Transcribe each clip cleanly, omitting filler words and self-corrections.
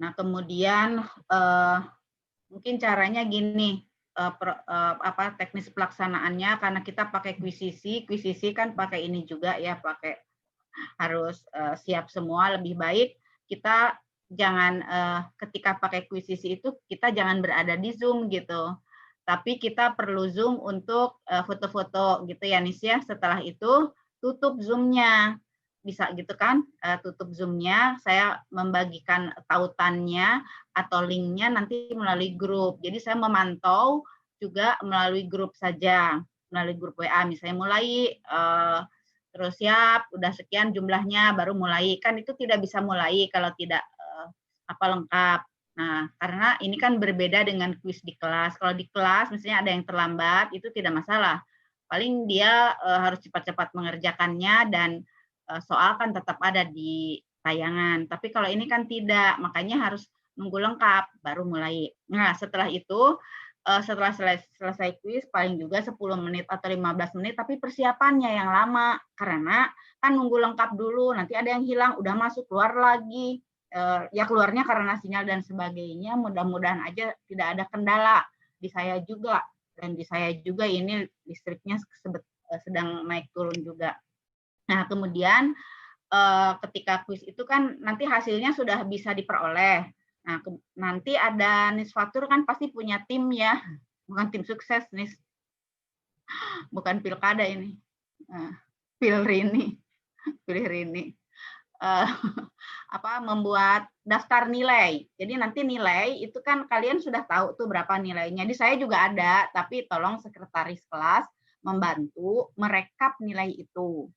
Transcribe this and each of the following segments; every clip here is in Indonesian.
Nah, kemudian mungkin caranya gini, teknis pelaksanaannya karena kita pakai kuisisi kan pakai ini juga ya, pakai harus siap semua. Lebih baik kita jangan ketika pakai kuisisi itu kita jangan berada di Zoom gitu. Tapi kita perlu Zoom untuk foto-foto gitu ya Nis ya. Setelah itu tutup Zoom-nya. Bisa gitu kan, tutup Zoom-nya, saya membagikan tautannya atau link-nya nanti melalui grup. Jadi saya memantau juga melalui grup saja, melalui grup WA. Misalnya mulai terus siap, udah sekian jumlahnya baru mulai. Kan itu tidak bisa mulai kalau tidak lengkap. Nah, karena ini kan berbeda dengan kuis di kelas. Kalau di kelas misalnya ada yang terlambat, itu tidak masalah. Paling dia harus cepat-cepat mengerjakannya dan soal kan tetap ada di tayangan. Tapi kalau ini kan tidak, makanya harus nunggu lengkap baru mulai. Nah, setelah itu setelah selesai kuis paling juga 10 menit atau 15 menit, tapi persiapannya yang lama karena kan nunggu lengkap dulu, nanti ada yang hilang, udah masuk keluar lagi. Ya keluarnya karena sinyal dan sebagainya, mudah-mudahan aja tidak ada kendala di saya juga, dan di saya juga ini listriknya sedang naik turun juga. Nah, kemudian ketika kuis itu kan nanti hasilnya sudah bisa diperoleh. Nah, nanti ada Nisfatur kan pasti punya tim ya, bukan tim sukses Nis, bukan pilkada ini, pilih Rini. Membuat daftar nilai. Jadi nanti nilai itu kan kalian sudah tahu tuh berapa nilainya. Di saya juga ada, tapi tolong sekretaris kelas membantu merekap nilai itu.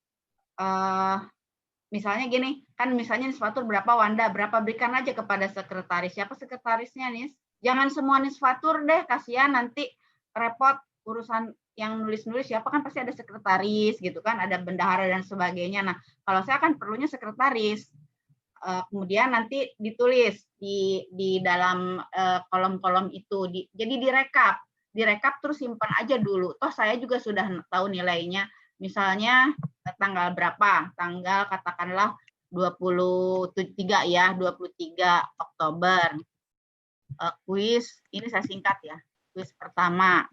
Misalnya gini, kan misalnya Nisfatur berapa, Wanda berapa, berikan aja kepada sekretaris. Siapa sekretarisnya, Nis? Jangan semua Nisfatur deh, kasihan nanti repot urusan yang nulis-nulis, siapa kan pasti ada sekretaris gitu kan, ada bendahara dan sebagainya. Nah, kalau saya kan perlunya sekretaris. Kemudian nanti ditulis di dalam kolom-kolom itu, jadi direkap terus simpan aja dulu. Toh saya juga sudah tahu nilainya. Misalnya tanggal berapa? Tanggal katakanlah 23 ya, 23 Oktober. Kuis, ini saya singkat ya, kuis pertama.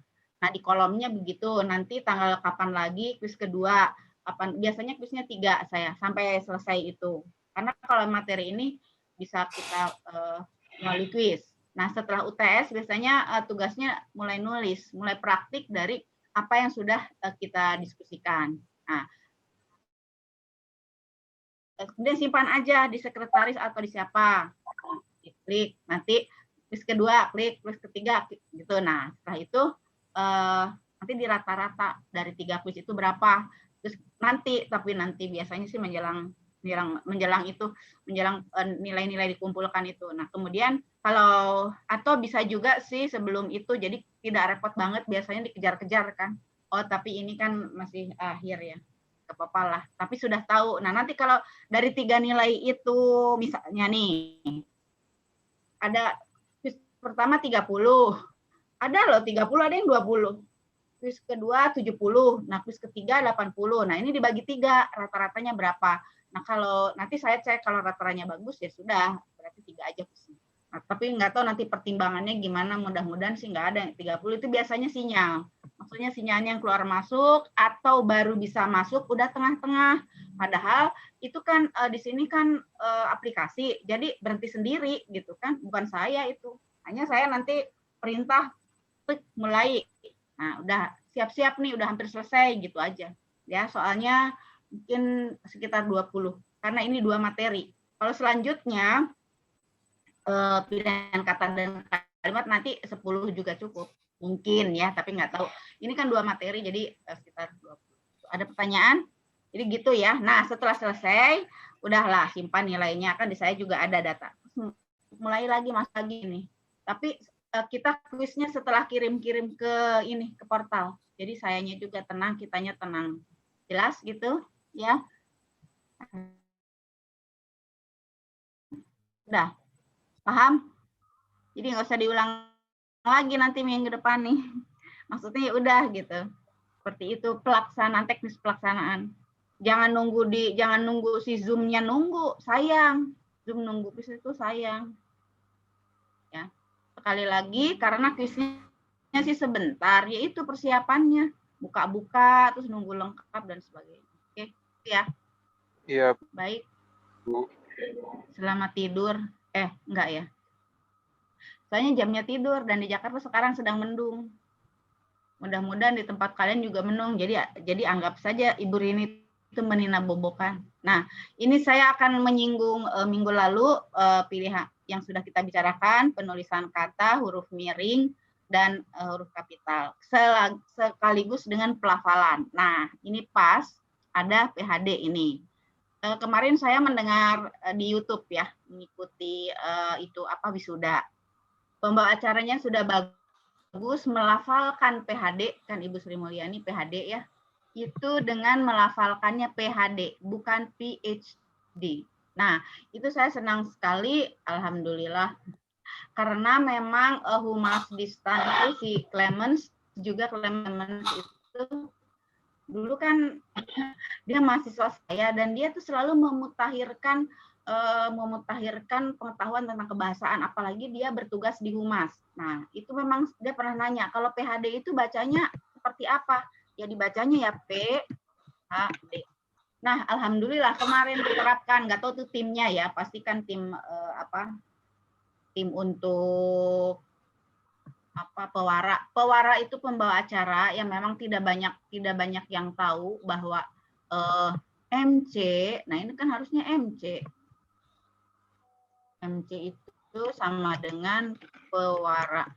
Nah, di kolomnya begitu, nanti tanggal kapan lagi kuis kedua, biasanya kuisnya 3 saya, sampai selesai itu. Karena kalau materi ini bisa kita melalui kuis. Nah, setelah UTS biasanya tugasnya mulai nulis, mulai praktik dari apa yang sudah kita diskusikan. Nah, kemudian simpan aja di sekretaris atau di siapa. Klik, nanti kuis kedua, klik, kuis ketiga, gitu. Nah, setelah itu nanti di rata-rata dari 3 kuis itu berapa. Terus tapi nanti biasanya sih menjelang nilai-nilai dikumpulkan itu. Nah, kemudian atau bisa juga sih sebelum itu, jadi tidak repot banget, biasanya dikejar-kejar kan. Oh, tapi ini kan masih akhir ya. Gak apa-apa lah, tapi sudah tahu. Nah, nanti kalau dari 3 nilai itu, misalnya nih, ada kuis pertama 30, ada loh 30, ada yang 20. Kuis kedua 70, nah kuis ketiga 80. Nah, ini dibagi 3, rata-ratanya berapa. Nah, kalau nanti saya cek kalau rata-ratanya bagus ya sudah, berarti 3 aja kuisnya. Nah, tapi nggak tahu nanti pertimbangannya gimana, mudah-mudahan sih nggak ada yang 30, itu biasanya sinyal. Maksudnya sinyalnya yang keluar masuk atau baru bisa masuk udah tengah-tengah. Padahal itu kan di sini kan aplikasi, jadi berhenti sendiri gitu kan, bukan saya itu. Hanya saya nanti perintah mulai. Nah, udah siap-siap nih, udah hampir selesai gitu aja. Ya, soalnya mungkin sekitar 20 karena ini 2 materi. Kalau selanjutnya pilihan kata dan kalimat nanti 10 juga cukup. Mungkin ya, tapi nggak tahu. Ini kan 2 materi jadi sekitar 20. Ada pertanyaan? Jadi gitu ya. Nah, setelah selesai, udahlah simpan nilainya, kan di saya juga ada data. Mulai lagi mas lagi nih. Tapi kita kuisnya setelah kirim-kirim ke portal. Jadi sayanya juga tenang, kitanya tenang. Jelas gitu ya? Udah paham? Jadi nggak usah diulang lagi nanti minggu depan nih. Maksudnya ya udah gitu. Seperti itu pelaksanaan, teknis pelaksanaan. Jangan nunggu si Zoom-nya nunggu, sayang. Zoom nunggu itu sayang. Ya. Sekali lagi, karena kuisnya sih sebentar, yaitu persiapannya. Buka-buka, terus nunggu lengkap, dan sebagainya. Oke, ya. Iya, Baik. Bu. Selamat tidur. Enggak ya. Soalnya jamnya tidur, dan di Jakarta sekarang sedang mendung. Mudah-mudahan di tempat kalian juga mendung. Jadi anggap saja Ibu Rini itu meninabobokan. Nah, ini saya akan menyinggung minggu lalu pilihan yang sudah kita bicarakan, penulisan kata, huruf miring, dan huruf kapital. Sekaligus dengan pelafalan. Nah, ini pas ada PHD ini. Kemarin saya mendengar di YouTube ya, mengikuti itu apa wisuda. Pembawa acaranya sudah bagus melafalkan PHD, kan Ibu Sri Mulyani PHD ya, itu dengan melafalkannya PHD, bukan PhD. Nah, itu saya senang sekali, alhamdulillah, karena memang humas di STAN itu si Clemens itu dulu kan dia mahasiswa saya, dan dia tuh selalu memutakhirkan pengetahuan tentang kebahasaan, apalagi dia bertugas di humas. Nah, itu memang dia pernah nanya, kalau PHD itu bacanya seperti apa? Ya dibacanya ya PHD. Nah, alhamdulillah kemarin diterapkan, nggak tahu tuh timnya ya, pastikan tim tim untuk pewara itu pembawa acara yang memang tidak banyak yang tahu bahwa MC, nah ini kan harusnya MC itu sama dengan pewara.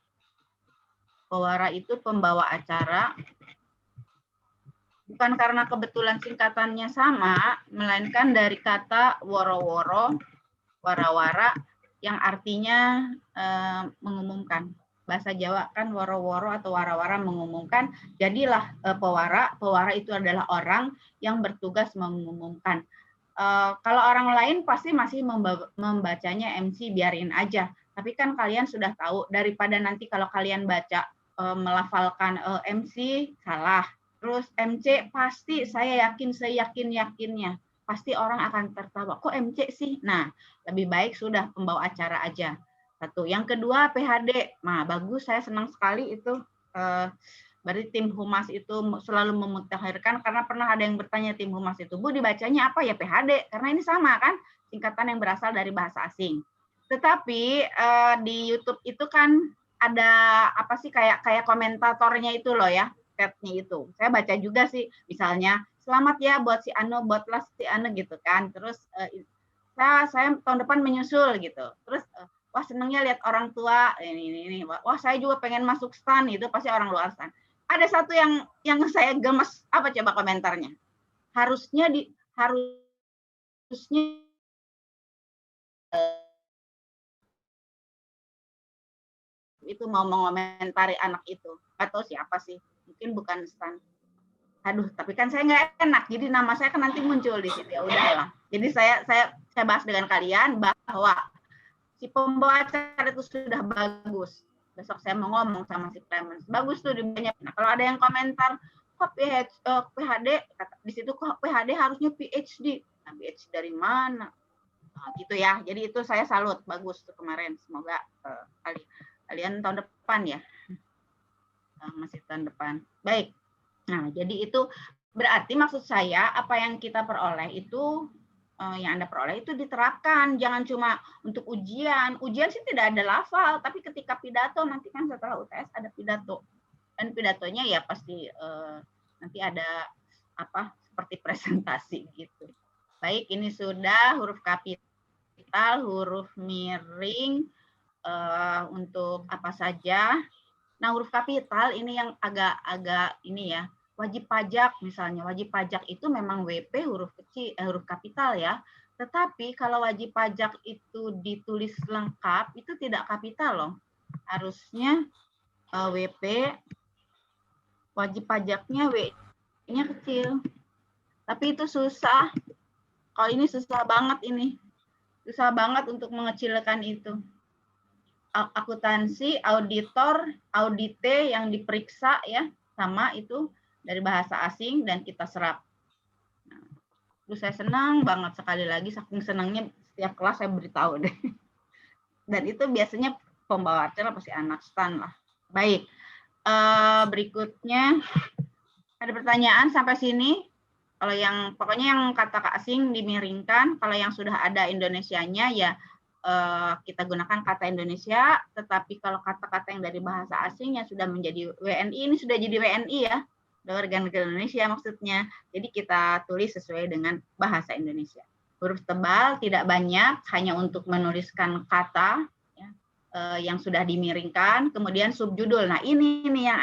Pewara itu pembawa acara, bukan karena kebetulan singkatannya sama, melainkan dari kata woro-woro, wara-wara, yang artinya mengumumkan. Bahasa Jawa kan woro-woro atau wara-wara mengumumkan, jadilah pewara. Pewara itu adalah orang yang bertugas mengumumkan. Kalau orang lain pasti masih membacanya MC, biarin aja. Tapi kan kalian sudah tahu, daripada nanti kalau kalian baca melafalkan MC salah. Terus MC pasti saya yakin seyakin-yakinnya pasti orang akan tertawa. Kok MC sih? Nah, lebih baik sudah pembawa acara aja. Satu. Yang kedua PHD. Nah, bagus, saya senang sekali itu. Berarti tim humas itu selalu memutakhirkan, karena pernah ada yang bertanya tim humas itu, Bu, dibacanya apa ya PHD? Karena ini sama kan, singkatan yang berasal dari bahasa asing. Tetapi di YouTube itu kan ada apa sih kayak komentatornya itu loh ya, chatnya itu. Saya baca juga sih, misalnya selamat ya buat si Ano, buatlah si Ano gitu kan. Terus saya tahun depan menyusul gitu. Terus wah senangnya lihat orang tua ini. Wah saya juga pengen masuk STAN, itu pasti orang luar STAN. Ada satu yang saya gemes, apa coba komentarnya? Harusnya itu mau mengomentari anak itu, atau siapa sih? Mungkin bukan STAN. Aduh, tapi kan saya nggak enak, jadi nama saya kan nanti muncul di situ, ya udahlah. Jadi saya bahas dengan kalian bahwa si pembawa acara itu sudah bagus. Besok saya mau ngomong sama si Clemens, bagus tuh di banyak. Nah, kalau ada yang komentar kok PHD, di situ kok PHD harusnya PhD. Nah, PhD dari mana? Nah, gitu ya. Jadi itu saya salut, bagus tuh kemarin. Semoga kalian tahun depan ya, masih tahun depan. Baik. Nah, jadi itu berarti maksud saya apa yang kita peroleh itu, yang Anda peroleh itu diterapkan. Jangan cuma untuk ujian. Ujian sih tidak ada lafal, tapi ketika pidato nanti kan setelah UTS ada pidato. Dan pidatonya ya pasti nanti ada apa seperti presentasi gitu. Baik, ini sudah huruf kapital, huruf miring, untuk apa saja. Nah, huruf kapital ini yang agak ini ya, wajib pajak misalnya. Wajib pajak itu memang WP huruf kecil, huruf kapital ya. Tetapi kalau wajib pajak itu ditulis lengkap, itu tidak kapital loh. Harusnya WP, wajib pajaknya W-nya kecil. Tapi itu susah. Kalau ini susah banget ini. Susah banget untuk mengecilkan itu. Akuntansi, auditor, audite yang diperiksa ya, sama itu dari bahasa asing dan kita serap. Nah, terus saya senang banget, sekali lagi saking senangnya setiap kelas saya beritahu deh. Dan itu biasanya pembawa acara pasti anak stan lah. Baik, berikutnya ada pertanyaan sampai sini? Kalau yang pokoknya yang kata asing dimiringkan, kalau yang sudah ada Indonesianya ya kita gunakan kata Indonesia, tetapi kalau kata-kata yang dari bahasa asing yang sudah menjadi WNI, ini sudah jadi WNI ya, warga negara Indonesia maksudnya. Jadi kita tulis sesuai dengan bahasa Indonesia. Huruf tebal tidak banyak, hanya untuk menuliskan kata ya, yang sudah dimiringkan, kemudian subjudul. Nah ini nih yang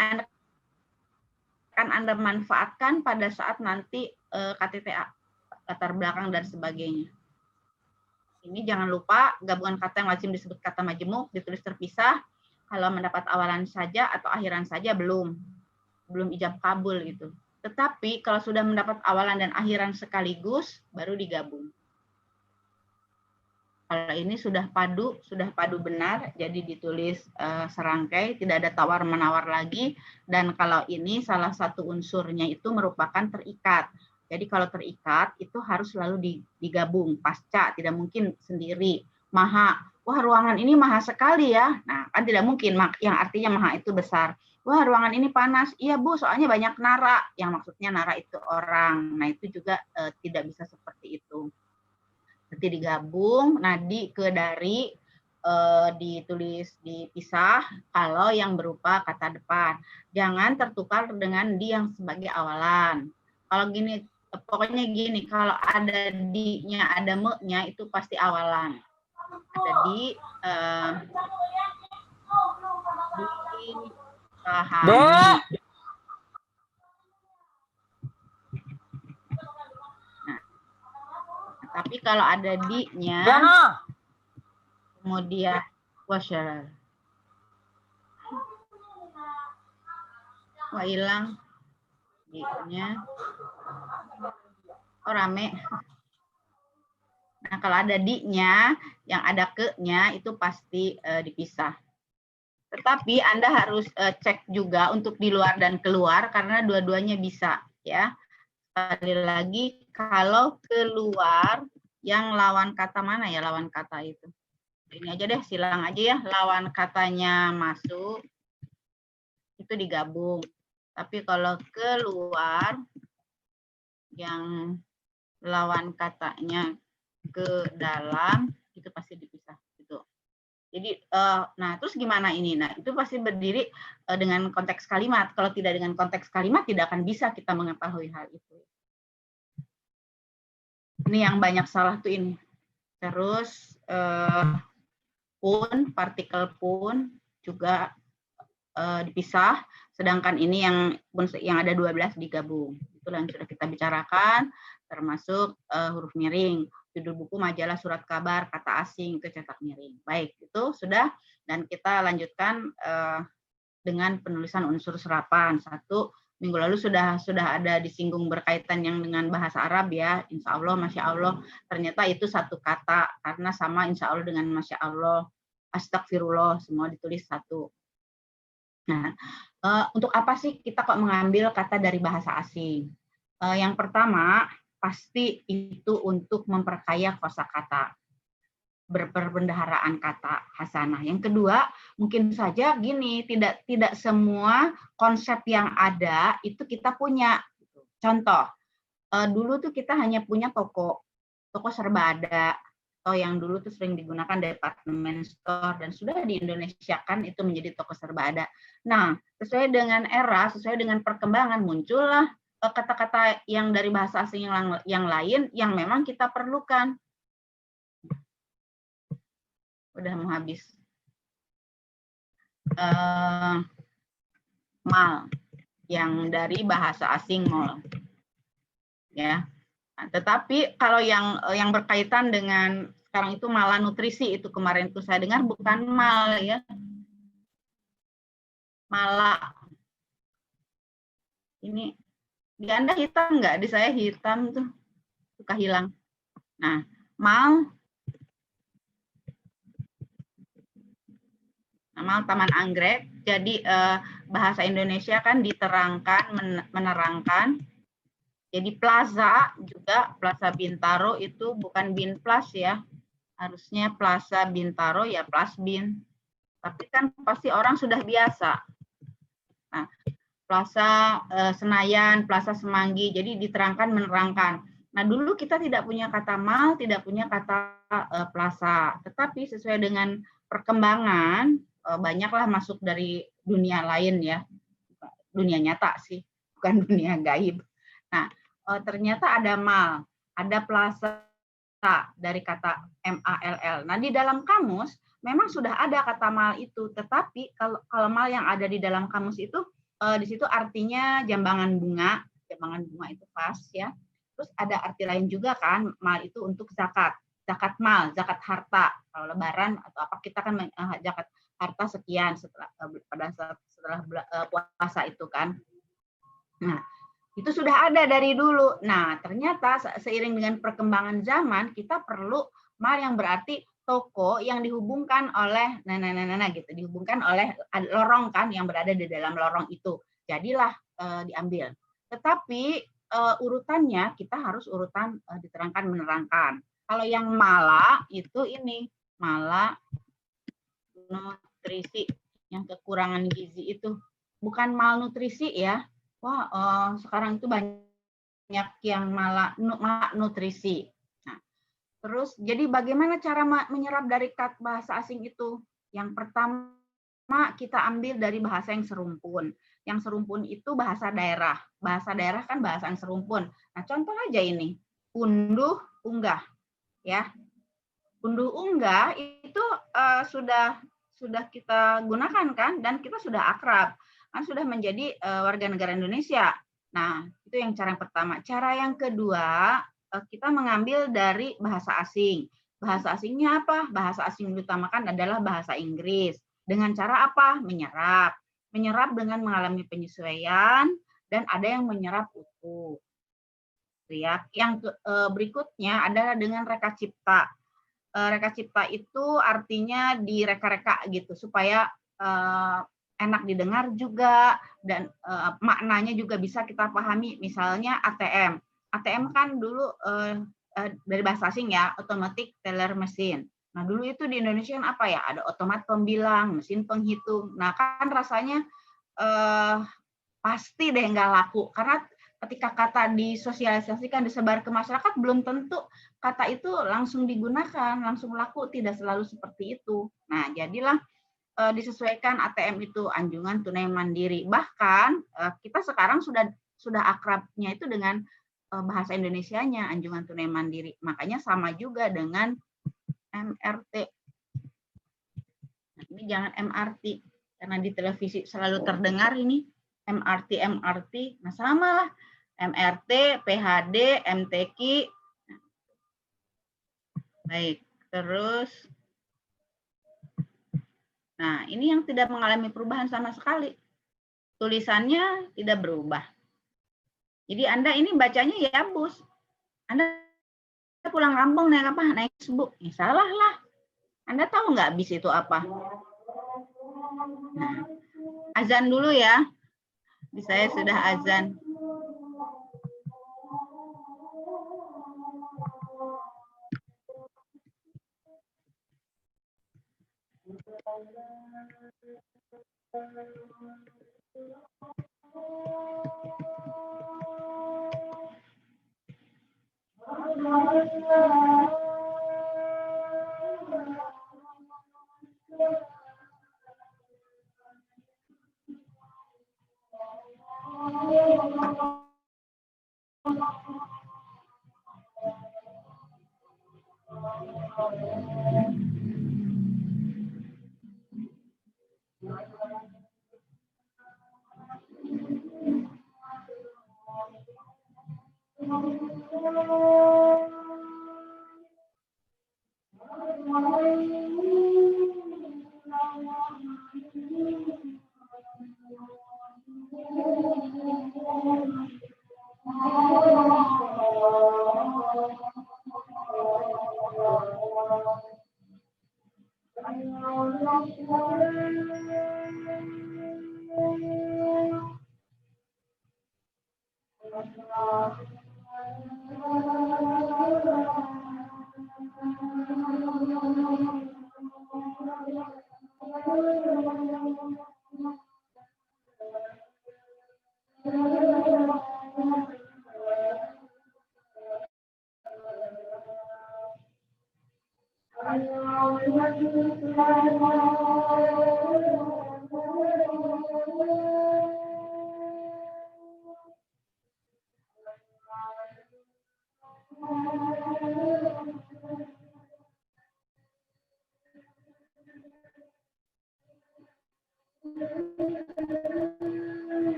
akan Anda manfaatkan pada saat nanti KTTA, latar belakang dan sebagainya. Ini jangan lupa gabungan kata yang lazim disebut kata majemuk ditulis terpisah. Kalau mendapat awalan saja atau akhiran saja belum ijab kabul gitu. Tetapi kalau sudah mendapat awalan dan akhiran sekaligus baru digabung. Kalau ini sudah padu benar, jadi ditulis serangkai, tidak ada tawar menawar lagi. Dan kalau ini salah satu unsurnya itu merupakan terikat. Jadi kalau terikat itu harus selalu digabung, pasca, tidak mungkin sendiri. Maha, wah ruangan ini maha sekali ya. Nah kan tidak mungkin, yang artinya maha itu besar. Wah ruangan ini panas, iya Bu, soalnya banyak nara. Yang maksudnya nara itu orang. Nah itu juga tidak bisa seperti itu. Nanti digabung, nadi ke dari ditulis dipisah kalau yang berupa kata depan. Jangan tertukar dengan di yang sebagai awalan. Kalau gini, pokoknya gini, kalau ada di-nya, ada me-nya, itu pasti awalan. Ada di pahami. Nah, tapi kalau ada di-nya, kemudian wasyar. Wah hilang di-nya. Oh rame. Nah kalau ada di-nya, yang ada ke-nya itu pasti dipisah. Tetapi Anda harus cek juga untuk di luar dan keluar karena dua-duanya bisa ya. Sekali lagi kalau keluar yang lawan kata mana ya lawan kata itu? Ini aja deh, silang aja ya, lawan katanya masuk itu digabung. Tapi kalau keluar yang lawan katanya ke dalam itu pasti dipisah gitu. Jadi nah terus gimana ini? Nah itu pasti berdiri dengan konteks kalimat. Kalau tidak dengan konteks kalimat tidak akan bisa kita mengetahui hal itu. Ini yang banyak salah tuh ini. Terus pun, partikel pun juga dipisah. Sedangkan ini yang ada 12 digabung. Itulah yang sudah kita bicarakan, termasuk huruf miring. Judul buku, majalah, surat kabar, kata asing, itu cetak miring. Baik, itu sudah. Dan kita lanjutkan dengan penulisan unsur serapan. Satu, minggu lalu sudah ada disinggung berkaitan yang dengan bahasa Arab ya. Insya Allah, Masya Allah. Ternyata itu satu kata. Karena sama Insya Allah dengan Masya Allah. Astagfirullah, semua ditulis satu. Nah, untuk apa sih kita kok mengambil kata dari bahasa asing? Yang pertama, pasti itu untuk memperkaya kosakata, berperbendaharaan kata hasanah. Yang kedua, mungkin saja gini, tidak semua konsep yang ada itu kita punya. Contoh, dulu tuh kita hanya punya toko serba ada, atau yang dulu tuh sering digunakan department store dan sudah di Indonesia kan itu menjadi toko serba ada. Nah, sesuai dengan era, sesuai dengan perkembangan muncullah kata-kata yang dari bahasa asing yang lain yang memang kita perlukan. Udah mau habis. Mal yang dari bahasa asing mall. Ya. Nah, tetapi kalau yang berkaitan dengan sekarang itu malanutrisi itu kemarin itu saya dengar bukan mal ya. Mala. Ini di Anda hitam nggak? Di saya hitam tuh. Suka hilang. Nah, mal Taman Anggrek. Jadi bahasa Indonesia kan diterangkan, menerangkan. Jadi plaza juga, Plaza Bintaro itu bukan Bin Plus ya. Harusnya Plaza Bintaro ya Plus Bin. Tapi kan pasti orang sudah biasa. Nah, Plaza Senayan, Plaza Semanggi, jadi diterangkan menerangkan. Nah, dulu kita tidak punya kata mall, tidak punya kata plaza, tetapi sesuai dengan perkembangan banyaklah masuk dari dunia lain ya, dunia nyata sih, bukan dunia gaib. Nah, ternyata ada mall, ada plaza dari kata MALL. Nah, di dalam kamus memang sudah ada kata mall itu, tetapi kalau mall yang ada di dalam kamus itu di situ artinya jambangan bunga itu pas ya. Terus ada arti lain juga kan, mal itu untuk zakat, zakat mal, zakat harta. Kalau lebaran atau apa kita kan zakat harta sekian setelah puasa itu kan. Nah, itu sudah ada dari dulu. Nah, ternyata seiring dengan perkembangan zaman, kita perlu mal yang berarti toko yang dihubungkan oleh gitu, dihubungkan oleh lorong kan yang berada di dalam lorong itu. Jadilah diambil. Tetapi urutannya kita harus urutan diterangkan menerangkan. Kalau yang mala itu ini, mala nutrisi, yang kekurangan gizi itu bukan malnutrisi ya. Wah, sekarang itu banyak yang malah nutrisi. Nah, terus jadi bagaimana cara menyerap dari bahasa asing itu? Yang pertama kita ambil dari bahasa yang serumpun. Yang serumpun itu bahasa daerah. Bahasa daerah kan bahasa yang serumpun. Nah, contoh aja ini. Unduh, unggah. Ya. Unduh, unggah itu sudah kita gunakan kan dan kita sudah akrab. Kan sudah menjadi warga negara Indonesia. Nah, itu yang cara yang pertama. Cara yang kedua, kita mengambil dari bahasa asing. Bahasa asingnya apa? Bahasa asing yang diutamakan adalah bahasa Inggris. Dengan cara apa? Menyerap. Menyerap dengan mengalami penyesuaian dan ada yang menyerap utuh. Ya. Yang berikutnya adalah dengan reka cipta. Reka cipta itu artinya direka-reka gitu supaya enak didengar juga dan maknanya juga bisa kita pahami. Misalnya ATM. ATM kan dulu dari bahasa asing ya, automatic teller machine. Nah, dulu itu di Indonesia kan apa ya? Ada otomat pembilang, mesin penghitung. Nah, kan rasanya pasti deh nggak laku karena ketika kata disosialisasikan, disebar ke masyarakat, belum tentu kata itu langsung digunakan, langsung laku, tidak selalu seperti itu. Nah, jadilah disesuaikan ATM itu anjungan tunai mandiri. Bahkan kita sekarang sudah akrabnya itu dengan bahasa Indonesianya, anjungan tunai mandiri. Makanya sama juga dengan MRT. Nah, ini jangan MRT, karena di televisi selalu terdengar ini MRT. Nah, sama lah. MRT, PHD, MTQ. Baik, terus. Nah, ini yang tidak mengalami perubahan sama sekali. Tulisannya tidak berubah. Jadi Anda ini bacanya ya, Bus. Anda pulang kampung naik apa? Naik Facebook. Salah lah. Anda tahu nggak bis itu apa? Nah, azan dulu ya. Di saya sudah azan.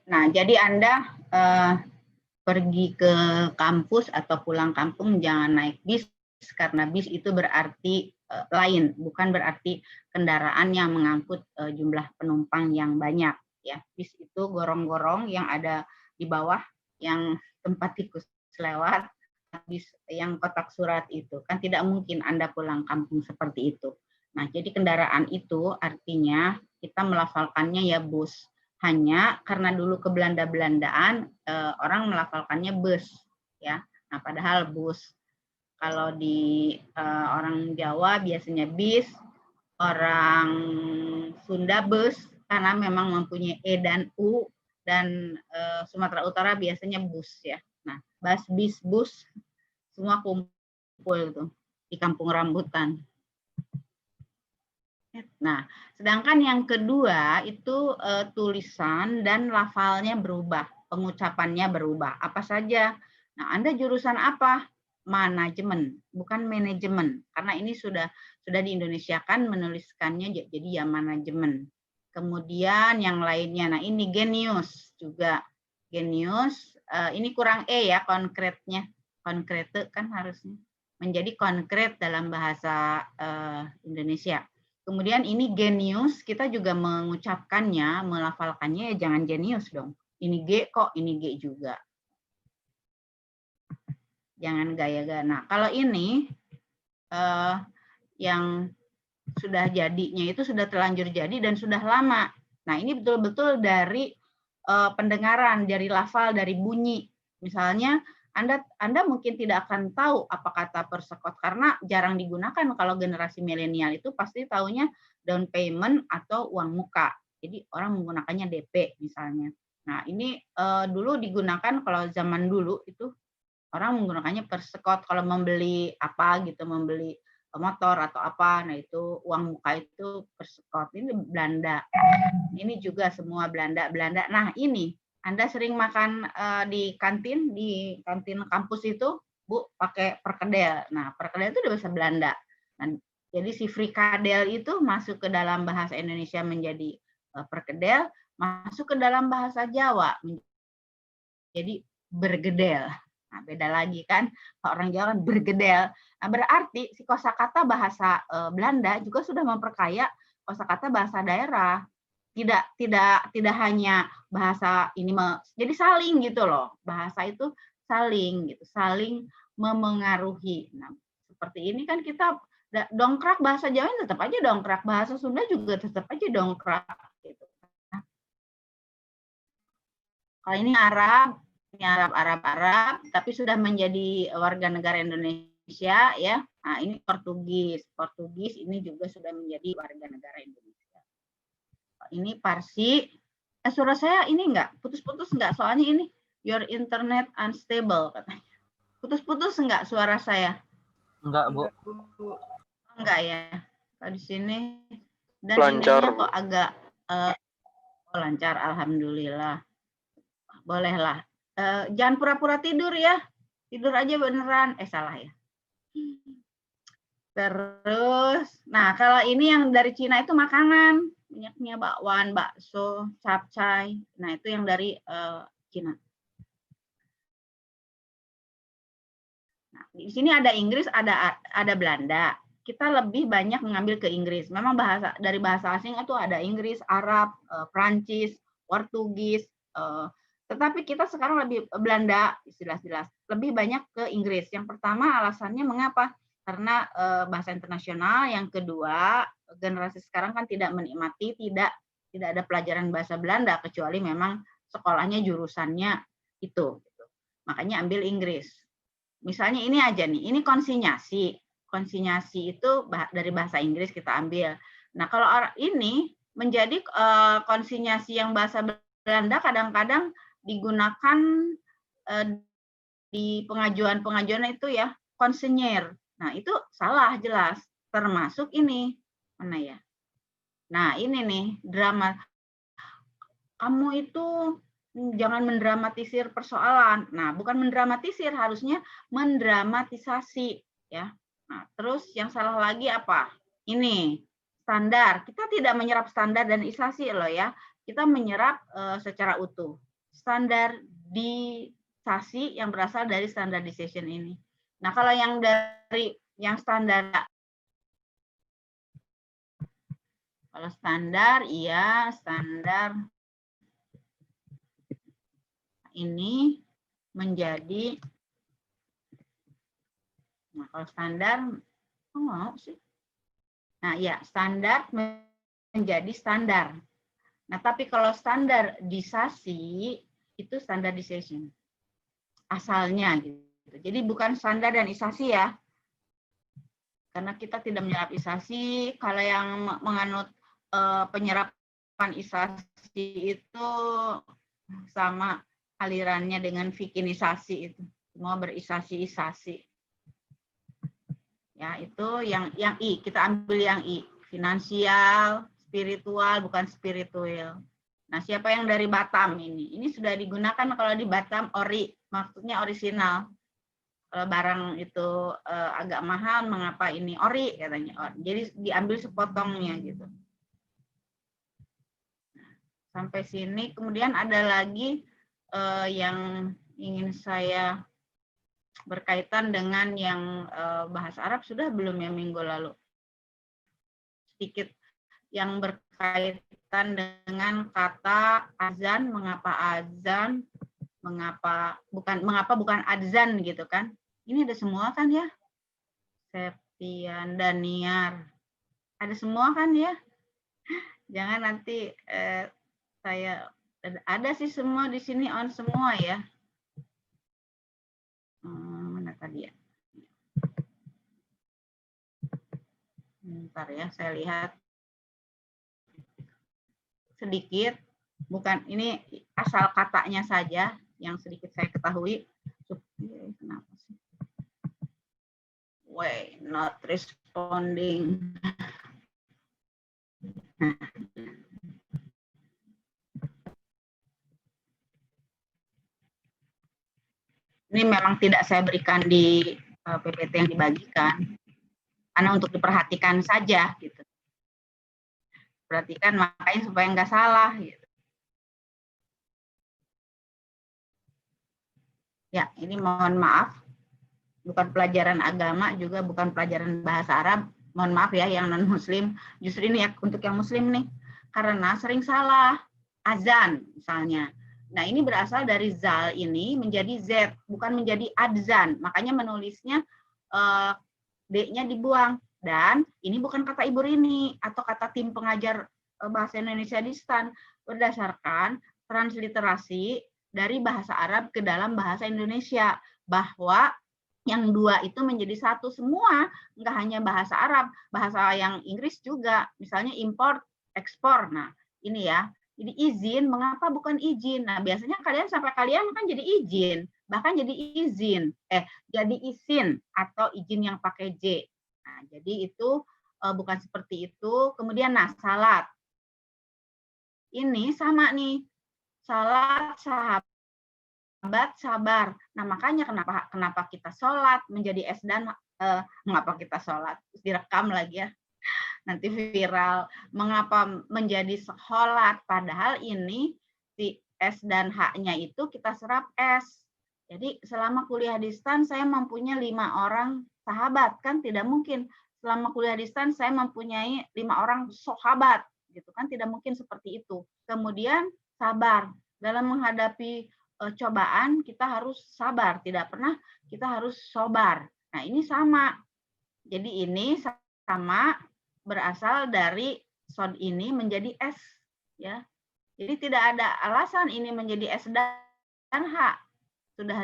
Nah, jadi Anda pergi ke kampus atau pulang kampung jangan naik bis, karena bis itu berarti lain, bukan berarti kendaraan yang mengangkut jumlah penumpang yang banyak. Ya, bis itu gorong-gorong yang ada di bawah, yang tempat tikus lewat, bis yang kotak surat itu. Kan tidak mungkin Anda pulang kampung seperti itu. Nah, jadi kendaraan itu artinya kita melafalkannya ya bus. Hanya karena dulu ke Belanda-Belandaan orang melafalkannya bus, ya. Nah, padahal bus. Kalau di orang Jawa biasanya bis, orang Sunda bus karena memang mempunyai E dan U, dan Sumatera Utara biasanya bus, ya. Nah, bis, bus semua kumpul tuh di Kampung Rambutan. Nah, sedangkan yang kedua itu tulisan dan lafalnya berubah, pengucapannya berubah. Apa saja? Nah, Anda jurusan apa? Manajemen, bukan manajemen. Karena ini sudah diindonesiakan menuliskannya jadi ya manajemen. Kemudian yang lainnya, nah ini genius juga. Genius, ini kurang E ya konkretnya. Konkrete kan harusnya. Menjadi konkret dalam bahasa Indonesia. Kemudian ini genius, kita juga mengucapkannya, melafalkannya ya jangan genius dong. Ini G kok, ini G juga. Jangan gaya-gaya. Nah, kalau ini yang sudah jadinya itu sudah terlanjur jadi dan sudah lama. Nah, ini betul-betul dari pendengaran, dari lafal, dari bunyi. Misalnya, Anda mungkin tidak akan tahu apa kata persekot karena jarang digunakan. Kalau generasi milenial itu pasti taunya down payment atau uang muka. Jadi orang menggunakannya DP misalnya. Nah, ini dulu digunakan kalau zaman dulu itu orang menggunakannya persekot kalau membeli apa gitu, membeli motor atau apa. Nah, itu uang muka itu persekot. Ini Belanda. Ini juga semua Belanda. Nah, ini Anda sering makan di kantin kampus itu, Bu, pakai perkedel. Nah, perkedel itu dari bahasa Belanda. Nah, jadi si frikadel itu masuk ke dalam bahasa Indonesia menjadi perkedel, masuk ke dalam bahasa Jawa menjadi bergedel. Nah, beda lagi kan, orang Jawa kan bergedel. Nah, berarti si kosakata bahasa Belanda juga sudah memperkaya kosakata bahasa daerah. Tidak hanya bahasa ini jadi saling gitu loh. Bahasa itu saling gitu, saling memengaruhi. Nah, seperti ini kan kita dongkrak bahasa Jawa tetap aja dongkrak, bahasa Sunda juga tetap aja dongkrak gitu. Nah, kalau ini Arab, tapi sudah menjadi warga negara Indonesia ya. Nah, ini Portugis ini juga sudah menjadi warga negara Indonesia. Ini Parsi. Suara saya ini enggak putus-putus enggak? Soalnya ini your internet unstable katanya. Putus-putus enggak suara saya? Enggak, Bu. Enggak ya. Di sini dan lancar, ininya kok agak lancar, alhamdulillah. Bolehlah. Jangan pura-pura tidur ya. Tidur aja beneran. Salah ya. Terus, nah kalau ini yang dari Cina itu makanan. banyaknya bakwan, bakso, capcay. Nah, itu yang dari Cina. Nah, di sini ada Inggris, ada Belanda. Kita lebih banyak mengambil ke Inggris. Memang dari bahasa asing itu ada Inggris, Arab, Prancis, Portugis. Tetapi kita sekarang lebih Belanda, jelas-jelas lebih banyak ke Inggris. Yang pertama alasannya mengapa? Karena bahasa internasional. Yang kedua, generasi sekarang kan tidak menikmati, tidak ada pelajaran bahasa Belanda kecuali memang sekolahnya jurusannya itu. Makanya ambil Inggris. Misalnya ini aja nih, ini konsinyasi. Konsinyasi itu dari bahasa Inggris kita ambil. Nah, kalau ini menjadi konsinyasi yang bahasa Belanda kadang-kadang digunakan di pengajuan itu ya, konsenyer. Nah, itu salah jelas. Termasuk ini. Mana ya? Nah, ini nih, drama. Kamu itu jangan mendramatisir persoalan. Nah, bukan mendramatisir, harusnya mendramatisasi, ya. Nah, terus yang salah lagi apa? Ini standar. Kita tidak menyerap standar dan isasi loh ya. Kita menyerap secara utuh. Standarisasi yang berasal dari standardization ini. Nah, kalau yang dari yang standar, kalau standar, iya standar ini menjadi, nah kalau standar, oh mau sih. Nah ya, standar menjadi standar. Nah tapi kalau standarisasi itu standardization asalnya gitu. Jadi bukan standar dan isasi ya, karena kita tidak menyerap isasi. Kalau yang menganut penyerapan isasi itu sama alirannya dengan vikinisasi, itu semua berisasi-isasi. Ya, itu yang I, kita ambil yang I, finansial, spiritual, bukan spiritual. Nah, siapa yang dari Batam ini? Ini sudah digunakan kalau di Batam ori, maksudnya orisinal. Kalau barang itu agak mahal, mengapa ini ori katanya. Jadi diambil sepotongnya gitu. Sampai sini, kemudian ada lagi yang ingin saya berkaitan dengan yang bahasa Arab sudah belum ya minggu lalu? Sedikit yang berkaitan dengan kata azan, mengapa azan, mengapa bukan adzan gitu kan? Ini ada semua kan ya? Septian, Daniar, ada semua kan ya? Jangan nanti saya ada sih semua di sini on semua ya. Mana tadi ya? Bentar ya, saya lihat sedikit. Bukan ini asal katanya saja yang sedikit saya ketahui. Kenapa sih? Wait, not responding. Ini memang tidak saya berikan di PPT yang dibagikan, karena untuk diperhatikan saja gitu. Perhatikan makanya supaya nggak salah gitu. Ya, ini mohon maaf, bukan pelajaran agama, juga bukan pelajaran bahasa Arab. Mohon maaf ya yang non-muslim. Justru ini ya untuk yang muslim nih, karena sering salah azan misalnya. Nah, ini berasal dari zal ini menjadi z, bukan menjadi adzan. Makanya menulisnya D-nya dibuang. Dan ini bukan kata Ibu Rini atau kata tim pengajar bahasa Indonesia di STAN, berdasarkan transliterasi dari bahasa Arab ke dalam bahasa Indonesia, bahwa yang dua itu menjadi satu semua, nggak hanya bahasa Arab, bahasa yang Inggris juga, misalnya import, ekspor. Nah, ini ya. Jadi izin, mengapa bukan izin? Nah, biasanya kalian kan jadi izin, bahkan jadi izin, jadi izin atau izin yang pakai J. Nah, jadi itu bukan seperti itu. Kemudian, nah, salat. Ini sama nih, salat, sahabat, sabar. Nah, makanya kenapa kita sholat menjadi S dan mengapa kita sholat? Direkam lagi ya. nanti viral. Mengapa menjadi sholat? Padahal ini si S dan H-nya itu kita serap S. Jadi selama kuliah distans saya mempunyai 5 orang sahabat, kan tidak mungkin. Selama kuliah distans saya mempunyai 5 orang sahabat, gitu kan, tidak mungkin seperti itu. Kemudian sabar. Dalam menghadapi cobaan kita harus sabar, tidak pernah kita harus sobar. Nah, ini sama. Jadi ini sama berasal dari sod ini menjadi S, ya. Jadi tidak ada alasan ini menjadi S dan H. Sudah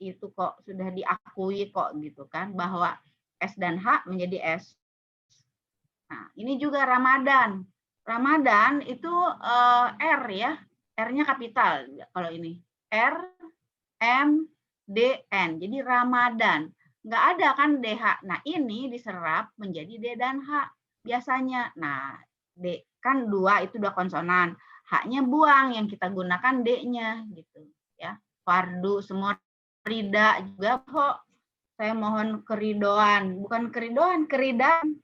itu kok sudah diakui kok gitu kan bahwa S dan H menjadi S. Nah, ini juga Ramadan. Ramadan itu R ya. R-nya kapital kalau ini. R M D N. Jadi Ramadan. Nggak ada kan DH. Nah, ini diserap menjadi D dan H biasanya. Nah, D kan 2 itu 2 konsonan. H-nya buang, yang kita gunakan D-nya gitu ya. Fardu semua, rida juga kok. Saya mohon keridoan, bukan keridoan, keridaan.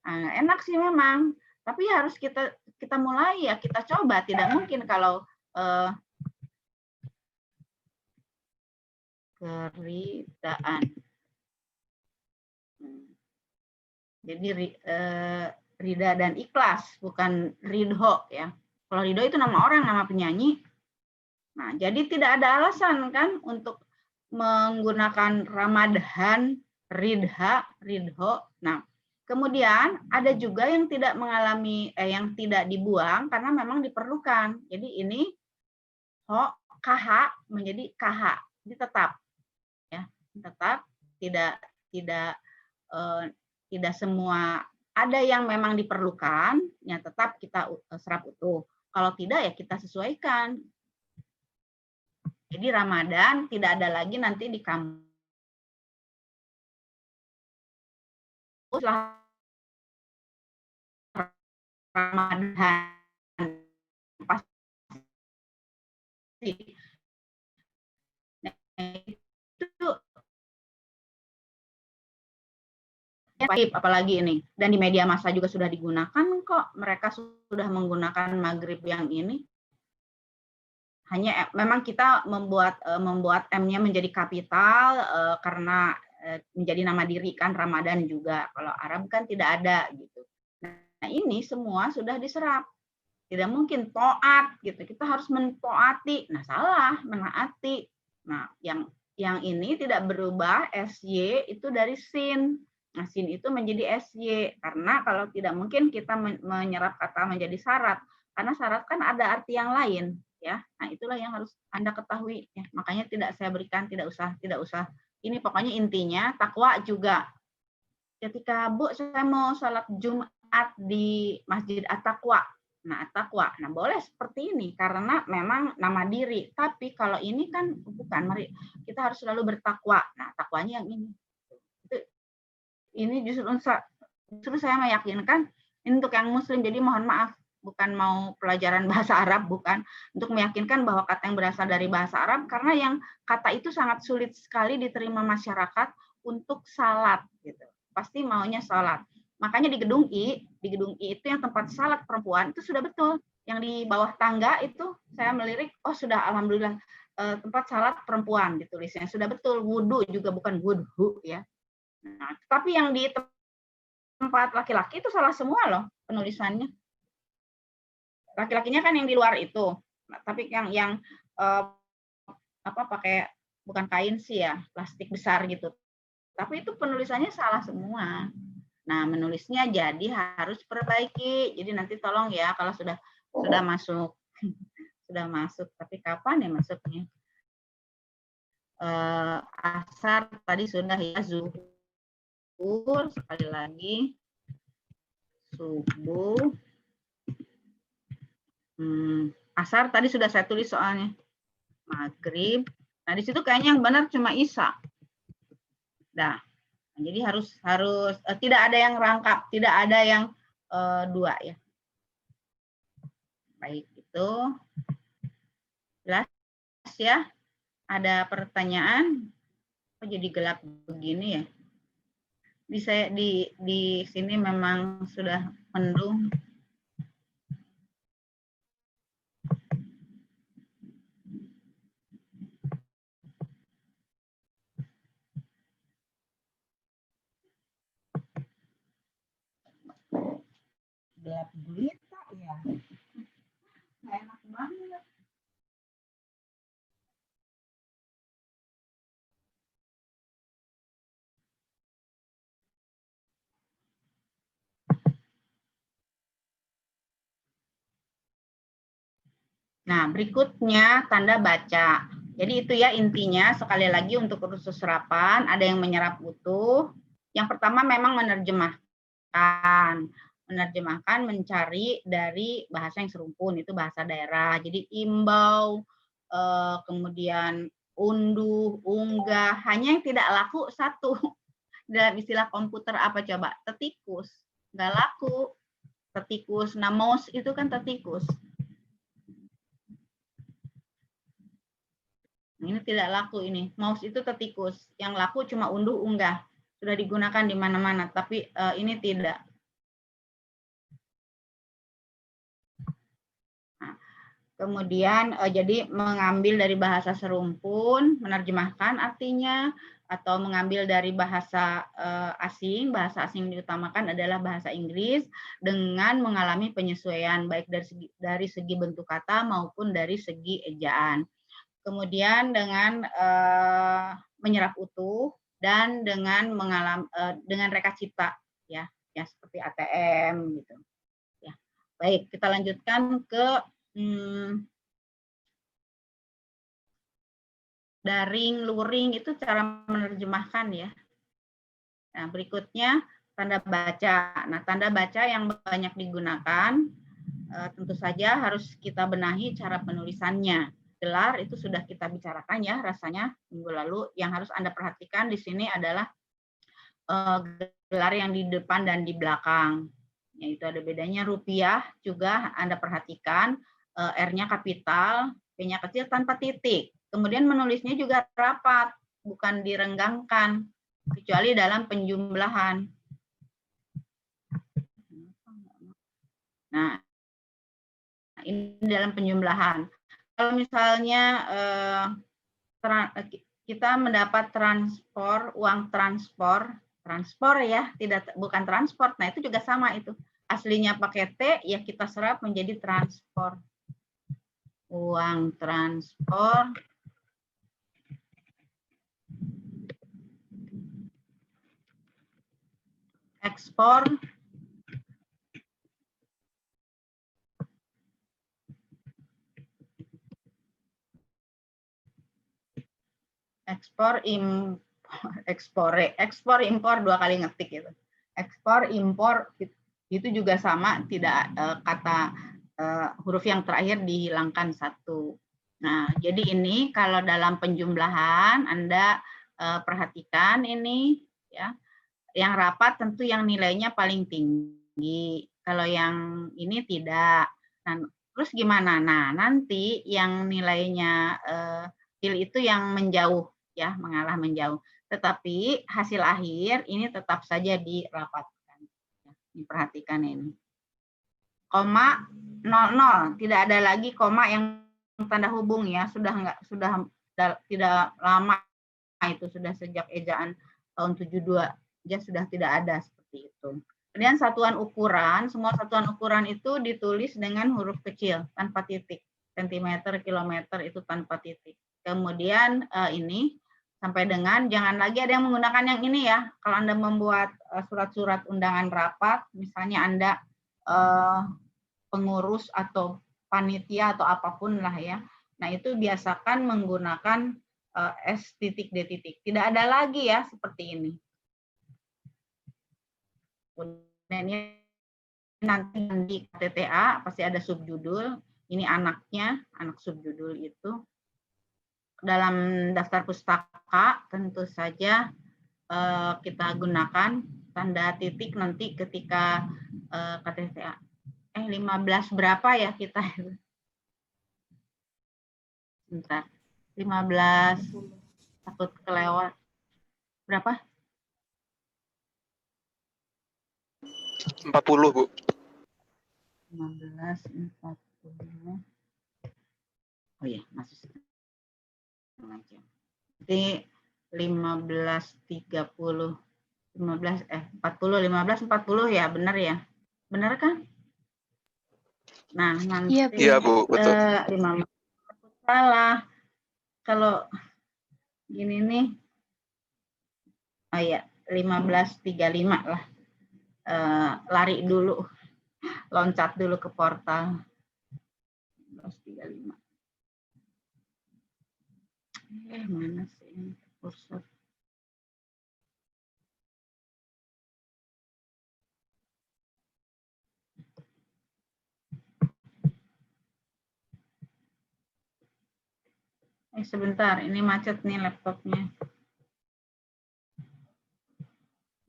Nah, enak sih memang, tapi harus kita mulai ya, kita coba. Tidak mungkin kalau keridaan. Jadi rida dan ikhlas, bukan ridho ya. Kalau ridho itu nama orang, nama penyanyi. Nah, jadi tidak ada alasan kan untuk menggunakan Ramadan, ridha, ridho. Nah, kemudian ada juga yang tidak mengalami, yang tidak dibuang karena memang diperlukan. Jadi ini ho, KH menjadi KH, jadi tetap, ya, tetap tidak semua, ada yang memang diperlukan, ya tetap kita serap utuh. Kalau tidak ya kita sesuaikan. Jadi Ramadan tidak ada lagi nanti di kampus Ramadan pasti. Nah, itu apalagi ini, dan di media massa juga sudah digunakan kok, mereka sudah menggunakan maghrib yang ini. Hanya memang kita membuat M-nya menjadi kapital karena menjadi nama diri kan, Ramadan juga. Kalau Arab kan tidak ada gitu. Nah, ini semua sudah diserap. Tidak mungkin toat gitu. Kita harus mentaati. Nah, salah, menaati. Nah, yang ini tidak berubah, SY itu dari sin. Nah, sin itu menjadi SY karena kalau tidak mungkin kita menyerap kata menjadi syarat. Karena syarat kan ada arti yang lain, ya. Nah, itulah yang harus Anda ketahui ya. Makanya tidak saya berikan, tidak usah. Ini pokoknya intinya takwa juga. Ketika Bu saya mau sholat Jumat di Masjid At-Taqwa. Nah, At-Taqwa. Nah, boleh seperti ini karena memang nama diri. Tapi kalau ini kan bukan, mari kita harus selalu bertakwa. Nah, takwanya yang ini. Ini justru saya meyakinkan ini untuk yang muslim. Jadi mohon maaf, bukan mau pelajaran bahasa Arab, bukan, untuk meyakinkan bahwa kata yang berasal dari bahasa Arab, karena yang kata itu sangat sulit sekali diterima masyarakat untuk salat gitu. Pasti maunya salat. Makanya di gedung I itu yang tempat salat perempuan itu sudah betul. Yang di bawah tangga itu saya melirik, oh sudah alhamdulillah tempat salat perempuan ditulisnya sudah betul. Wudu juga bukan wudhu ya. Nah, tapi yang di tempat laki-laki itu salah semua loh penulisannya. Laki-lakinya kan yang di luar itu. Nah, tapi yang pakai bukan kain sih ya, plastik besar gitu. Tapi itu penulisannya salah semua. Nah, menulisnya jadi harus perbaiki. Jadi nanti tolong ya kalau sudah masuk sudah masuk, tapi kapan ya masuknya? Asar tadi sudah ya, zuhur sekali lagi, subuh, asar tadi sudah saya tulis soalnya, maghrib. Nah di situ kayaknya yang benar cuma isya. Nah, jadi harus tidak ada yang rangkap, tidak ada yang 2 ya. Baik, itu jelas ya. Ada pertanyaan? Kok jadi gelap begini ya? di sini memang sudah mendung. Gelap gulita ya. Nggak enak banget. Nah, berikutnya tanda baca. Jadi itu ya intinya, sekali lagi untuk kursus serapan, ada yang menyerap utuh. Yang pertama memang menerjemahkan. Menerjemahkan, mencari dari bahasa yang serumpun, itu bahasa daerah. Jadi imbau, kemudian unduh, unggah. Hanya yang tidak laku satu. Dalam istilah komputer apa coba? Tetikus. Nggak laku. Tetikus. Nah, mouse itu kan tetikus. Ini tidak laku ini. Mouse itu tetikus. Yang laku cuma unduh unggah. Sudah digunakan di mana-mana, tapi ini tidak. Nah, kemudian jadi mengambil dari bahasa serumpun, menerjemahkan artinya, atau mengambil dari bahasa asing. Bahasa asing diutamakan adalah bahasa Inggris dengan mengalami penyesuaian baik dari segi bentuk kata maupun dari segi ejaan. Kemudian dengan menyerap utuh dan dengan dengan reka cipta ya seperti ATM gitu ya. Baik, kita lanjutkan ke daring, luring, itu cara menerjemahkan ya. Nah, berikutnya tanda baca. Nah, tanda baca yang banyak digunakan tentu saja harus kita benahi cara penulisannya. Gelar itu sudah kita bicarakan ya rasanya minggu lalu. Yang harus Anda perhatikan di sini adalah gelar yang di depan dan di belakang. Yaitu ada bedanya. Rupiah juga Anda perhatikan, R-nya kapital, P-nya kecil tanpa titik. Kemudian menulisnya juga rapat, bukan direnggangkan, kecuali dalam penjumlahan. Nah, ini dalam penjumlahan. Kalau misalnya kita mendapat uang transport ya, bukan transport. Nah, itu juga sama itu. Aslinya pakai T, ya kita serap menjadi transport. Uang transport. Ekspor. Ekspor impor dua kali ngetik itu. Ekspor impor itu juga sama, tidak kata huruf yang terakhir dihilangkan satu. Nah, jadi ini kalau dalam penjumlahan Anda perhatikan ini ya. Yang rapat tentu yang nilainya paling tinggi. Kalau yang ini tidak. Nah, terus gimana? Nah, nanti yang nilainya itu yang menjauh ya, mengalah menjauh. Tetapi hasil akhir ini tetap saja dirapatkan. Diperhatikan ini. Koma 00, tidak ada lagi koma yang tanda hubung ya, sudah tidak lama itu, sudah sejak ejaan tahun 72 ya sudah tidak ada seperti itu. Kemudian satuan ukuran, semua satuan ukuran itu ditulis dengan huruf kecil tanpa titik. Sentimeter, kilometer itu tanpa titik. Kemudian ini sampai dengan jangan lagi ada yang menggunakan yang ini ya. Kalau Anda membuat surat-surat undangan rapat, misalnya Anda pengurus atau panitia atau apapun lah ya. Nah, itu biasakan menggunakan S titik D titik. Tidak ada lagi ya seperti ini. Kemudian ini nanti di KTTA pasti ada subjudul. Ini anaknya, anak subjudul itu. Dalam daftar pustaka tentu saja kita gunakan tanda titik nanti ketika KTTA. 15 berapa ya kita? Bentar. 15 takut kelewat. Berapa? 40, Bu. 15, 40. Oh iya, masih setengah jam. Jadi 15, 30, 40, 15, 40 ya, benar ya? Benar kan? Nah, nanti Iya, Bu, betul. 5 salah. Kalau gini nih, oh ya, 15.35 lah. Lari dulu, loncat dulu ke portal. 15.35. Mana sih ini kursor? Sebentar, ini macet nih laptopnya.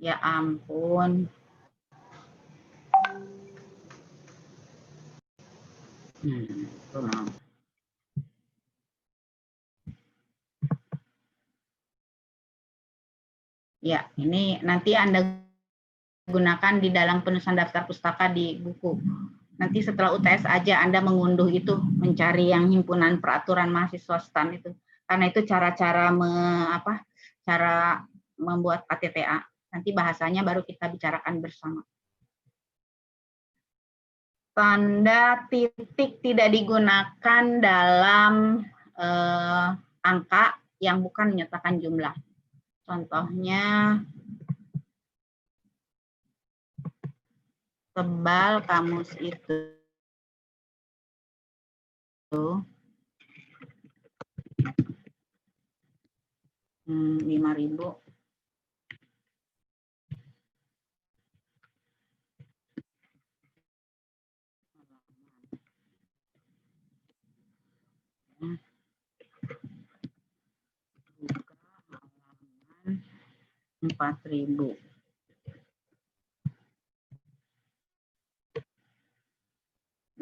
Ya ampun. Ya, ini nanti Anda gunakan di dalam penulisan daftar pustaka di buku. Nanti setelah UTS aja Anda mengunduh itu, mencari yang himpunan peraturan mahasiswa STAN itu. Karena itu cara-cara cara membuat KTTA. Nanti bahasanya baru kita bicarakan bersama. Tanda titik tidak digunakan dalam angka yang bukan menyatakan jumlah. Contohnya, tebal kamus itu 5.000. Buka halaman 4.000.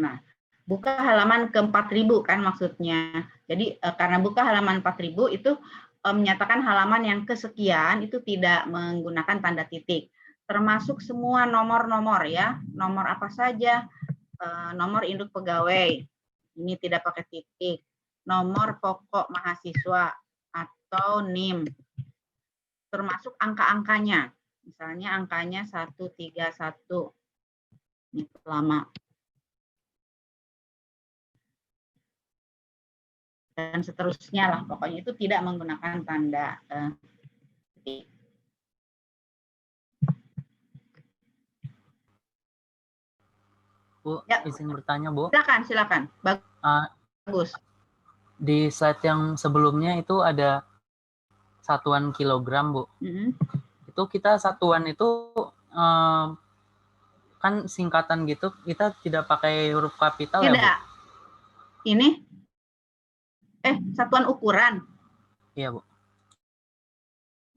Nah, buka halaman ke 4.000 kan maksudnya. Jadi karena buka halaman 4.000 itu menyatakan halaman yang kesekian itu tidak menggunakan tanda titik. Termasuk semua nomor-nomor ya. Nomor apa saja? Nomor induk pegawai. Ini tidak pakai titik. Nomor pokok mahasiswa atau NIM. Termasuk angka-angkanya. Misalnya angkanya 131. Ini lama. Dan seterusnya lah, pokoknya itu tidak menggunakan tanda titik. Bu, Ya. izin bertanya, Bu. Silakan. Bagus. Di slide yang sebelumnya itu ada satuan kilogram, Bu. Itu kita satuan itu kan singkatan gitu, kita tidak pakai huruf kapital Tidak. ya, Bu? Ini satuan ukuran. Iya, Bu.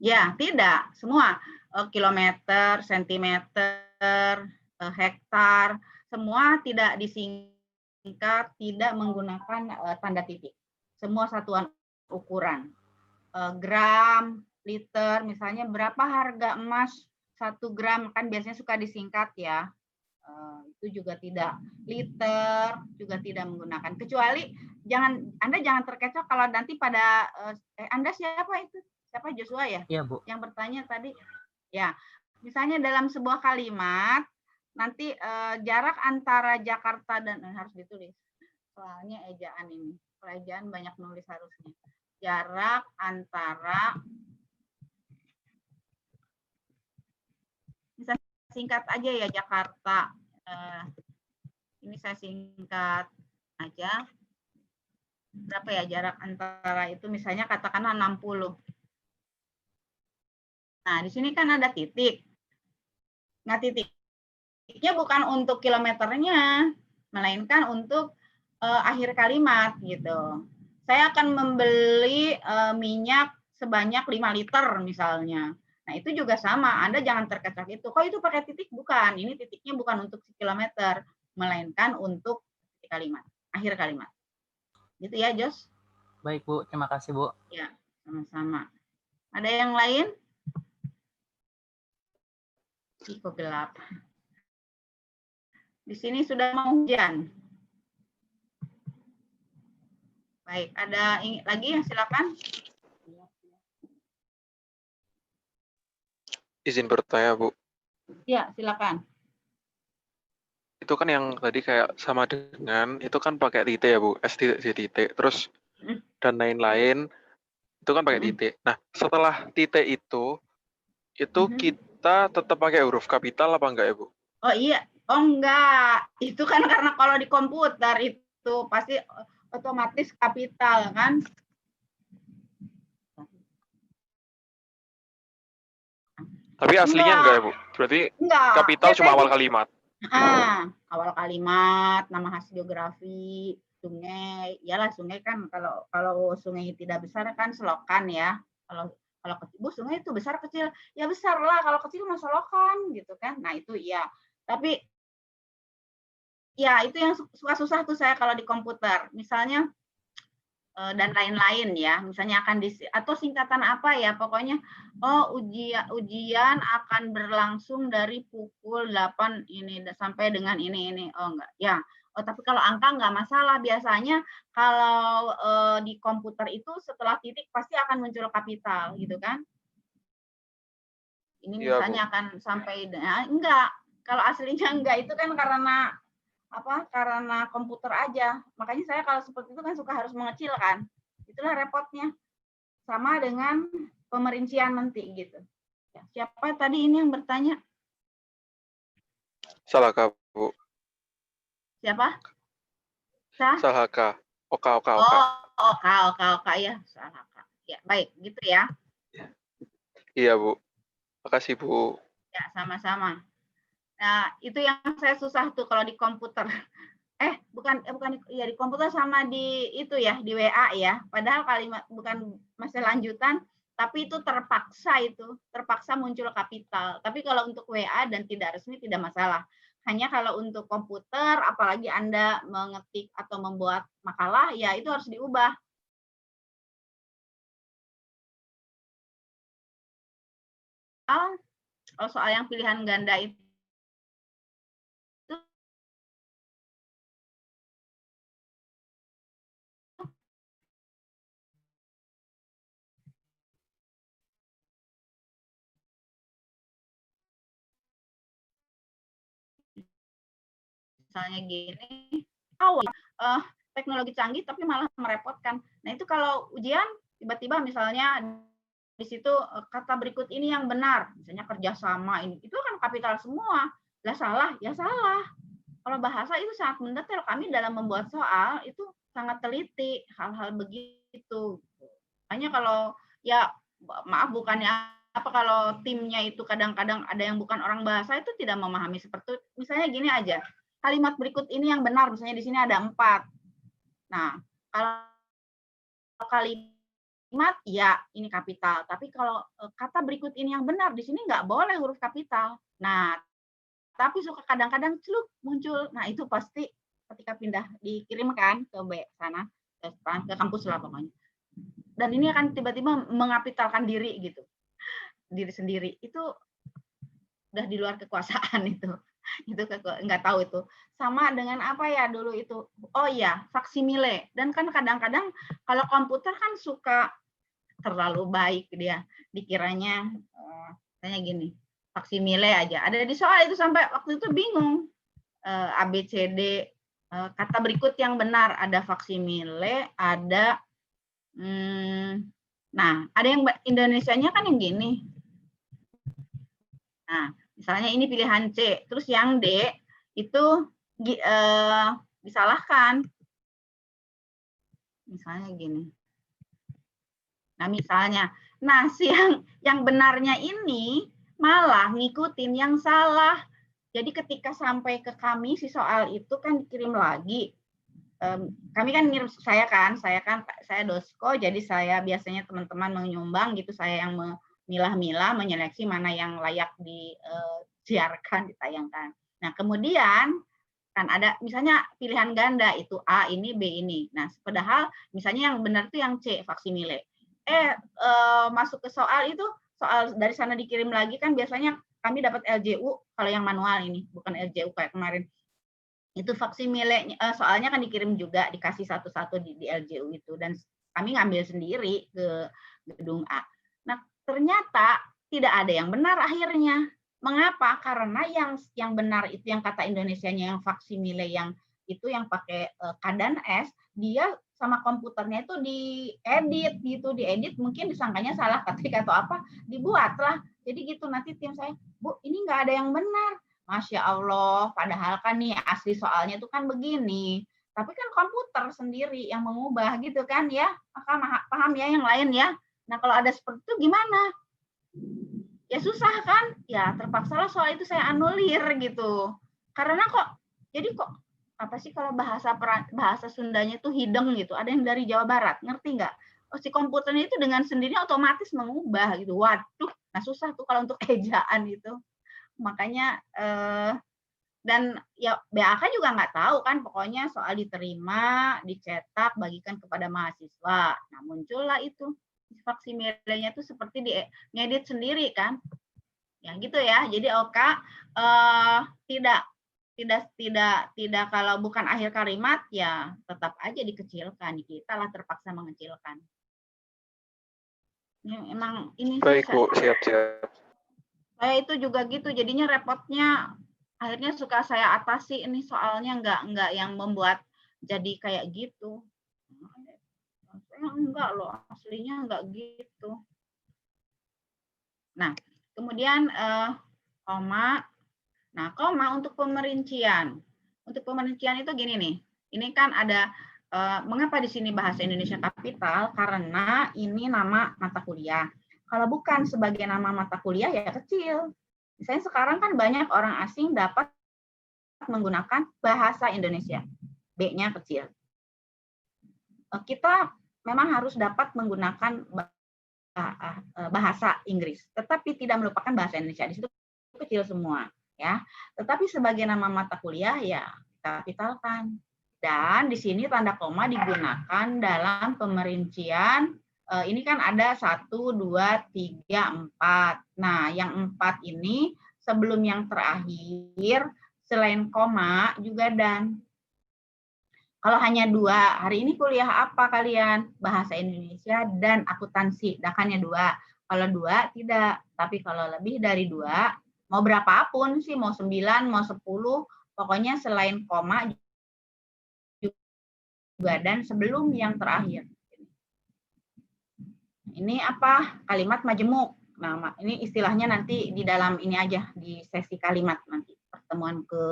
Ya, tidak. Semua kilometer, sentimeter, hektar, semua tidak disingkat, tidak menggunakan tanda titik. Semua satuan ukuran. Gram, liter, misalnya berapa harga emas 1 gram, kan biasanya suka disingkat ya. Itu juga tidak. Liter juga tidak menggunakan. Kecuali Anda jangan terkecoh kalau nanti pada Anda siapa itu? Siapa, Joshua ya? Iya, Bu. Yang bertanya tadi. Ya, misalnya dalam sebuah kalimat nanti jarak antara Jakarta dan harus ditulis. Soalnya ejaan ini. Kalau ejaan banyak nulis harusnya. Jarak antara, bisa singkat aja ya, Jakarta. Ini saya singkat aja. Berapa ya jarak antara itu, misalnya katakanlah 60. Nah, di sini kan ada titik. Nah, titiknya bukan untuk kilometernya, melainkan untuk akhir kalimat gitu. Saya akan membeli minyak sebanyak 5 liter misalnya. Nah, itu juga sama. Anda jangan terkecoh itu. Kok itu pakai titik? Bukan. Ini titiknya bukan untuk kilometer, melainkan untuk kalimat, akhir kalimat. Gitu ya, Jos? Baik, Bu. Terima kasih, Bu. Ya, sama-sama. Ada yang lain? Ih, kok gelap. Di sini sudah mau hujan. Baik, ada lagi yang silakan. Izin bertanya, Bu. Ya, silakan. Itu kan yang tadi kayak sama dengan, itu kan pakai titik ya, Bu. S titik, C titik. Terus, dan lain-lain, itu kan pakai titik. Nah, setelah titik itu kita tetap pakai huruf kapital apa enggak ya, Bu? Oh iya, oh enggak. Itu kan karena kalau di komputer itu pasti otomatis kapital kan. Tapi aslinya enggak ya, Bu? Berarti enggak. kapital cuma awal kalimat. Awal kalimat, nama khas geografi, sungai. Iyalah sungai kan kalau sungai tidak besar kan selokan ya. Kalau kecil, Bu, sungai itu besar kecil, ya besar lah. Kalau kecil mah selokan gitu kan. Nah itu iya. Tapi ya itu yang susah tuh saya kalau di komputer. Misalnya dan lain-lain ya, misalnya akan atau singkatan apa ya, pokoknya ujian akan berlangsung dari pukul 8 ini sampai dengan ini. Oh enggak ya. Oh tapi kalau angka enggak masalah, biasanya kalau di komputer itu setelah titik pasti akan muncul kapital gitu kan. Ini misalnya akan sampai enggak, kalau aslinya enggak itu kan karena karena komputer aja. Makanya saya kalau seperti itu kan suka harus mengecilkan. Itulah repotnya. Sama dengan pemerincian nanti gitu. Ya, siapa tadi ini yang bertanya? Salahkah, Bu? Siapa? Salahkah. Oka. Oh, Oka ya. Salahkah. Ya, baik, gitu ya. Iya, Bu. Makasih, Bu. Ya, sama-sama. Nah, itu yang saya susah tuh kalau di komputer. Bukan ya di komputer sama di itu ya, di WA ya. Padahal kalimat bukan masih lanjutan, tapi itu terpaksa muncul kapital. Tapi kalau untuk WA dan tidak resmi tidak masalah. Hanya kalau untuk komputer, apalagi Anda mengetik atau membuat makalah, ya itu harus diubah. Kalau soal yang pilihan ganda itu misalnya gini, teknologi canggih tapi malah merepotkan. Nah itu kalau ujian tiba-tiba misalnya di situ kata berikut ini yang benar, misalnya kerjasama ini, itu kan kapital semua. Lah salah, ya salah. Kalau bahasa itu sangat mendetail. Kami dalam membuat soal itu sangat teliti hal-hal begitu. Hanya kalau ya maaf bukannya kalau timnya itu kadang-kadang ada yang bukan orang bahasa itu tidak memahami seperti itu. Misalnya gini aja, kalimat berikut ini yang benar, misalnya di sini ada 4. Nah, kalau kalimat ya ini kapital, tapi kalau kata berikut ini yang benar, di sini nggak boleh huruf kapital. Nah, tapi suka kadang-kadang celuk muncul. Nah, itu pasti ketika pindah dikirimkan ke sana, ke kampus lah pokoknya. Dan ini akan tiba-tiba mengapitalkan diri gitu. Diri sendiri. Itu udah di luar kekuasaan itu. Itu nggak tahu itu. Sama dengan apa ya dulu itu. Oh iya, faksimile. Dan kan kadang-kadang kalau komputer kan suka terlalu baik dia. Dikiranya misalnya gini, faksimile aja. Ada di soal itu sampai waktu itu bingung. ABCD kata berikut yang benar, ada faksimile, ada nah, ada yang Indonesianya kan yang gini. Nah, misalnya ini pilihan C, terus yang D itu disalahkan. Misalnya gini. Nah, misalnya, nah si yang benarnya ini malah ngikutin yang salah. Jadi ketika sampai ke kami si soal itu kan dikirim lagi. Kami kan ngirim saya dosko, jadi saya biasanya teman-teman menyumbang gitu, saya yang memilah-milah, menyeleksi mana yang layak disiarkan, ditayangkan. Nah kemudian kan ada misalnya pilihan ganda itu A ini, B ini. Nah padahal misalnya yang benar itu yang C, faksimile. Masuk ke soal itu, soal dari sana dikirim lagi kan biasanya kami dapat LJU kalau yang manual ini, bukan LJU kayak kemarin. Itu faksimile, soalnya kan dikirim juga, dikasih satu-satu di LJU itu, dan kami ngambil sendiri ke gedung A. Nah, ternyata tidak ada yang benar akhirnya. Mengapa? Karena yang benar itu yang kata Indonesianya, yang faksimile, yang itu yang pakai Kadan S, dia sama komputernya itu diedit gitu, diedit mungkin disangkanya salah ketik atau apa, dibuatlah. Jadi gitu, nanti tim saya, Bu, ini nggak ada yang benar. Masya Allah, padahal kan nih asli soalnya itu kan begini. Tapi kan komputer sendiri yang mengubah gitu kan ya. Maka paham ya yang lain ya. Nah kalau ada seperti itu gimana? Ya susah kan? Ya terpaksalah soal itu saya anulir gitu. Karena jadi apa sih kalau bahasa Sundanya tuh hideng gitu. Ada yang dari Jawa Barat, ngerti nggak? Oh, si komputernya itu dengan sendirinya otomatis mengubah gitu. Waduh, nah susah tuh kalau untuk ejaan itu. Makanya dan ya BAK juga nggak tahu kan, pokoknya soal diterima, dicetak, bagikan kepada mahasiswa. Nah muncullah itu faksimilenya itu seperti ngedit sendiri kan, ya gitu ya. Jadi Oka tidak kalau bukan akhir kalimat ya tetap aja dikecilkan, kita lah terpaksa mengecilkan. Ya, emang ini baik Bu, siap-siap. Saya itu juga gitu, jadinya repotnya akhirnya suka saya atasi ini soalnya nggak yang membuat jadi kayak gitu. Saya enggak loh, aslinya enggak gitu. Nah, kemudian koma. Nah, koma untuk pemerincian. Untuk pemerincian itu gini nih. Ini kan ada mengapa di sini bahasa Indonesia kapital? Karena ini nama mata kuliah. Kalau bukan sebagai nama mata kuliah ya kecil. Misalnya sekarang kan banyak orang asing dapat menggunakan bahasa Indonesia. B-nya kecil. Kita memang harus dapat menggunakan bahasa Inggris, tetapi tidak melupakan bahasa Indonesia. Di situ kecil semua, ya. Tetapi sebagai nama mata kuliah ya kapitalkan. Dan di sini tanda koma digunakan dalam pemerincian. Ini kan ada 1, 2, 3, 4. Nah, yang 4 ini sebelum yang terakhir selain koma juga dan. Kalau hanya 2, hari ini kuliah apa kalian? Bahasa Indonesia dan akuntansi. Dakannya 2. Kalau 2 tidak. Tapi kalau lebih dari 2, mau berapapun sih, mau 9, mau 10, pokoknya selain koma juga dan sebelum yang terakhir. Ini apa? Kalimat majemuk. Nah, ini istilahnya nanti di dalam ini aja, di sesi kalimat nanti. Pertemuan ke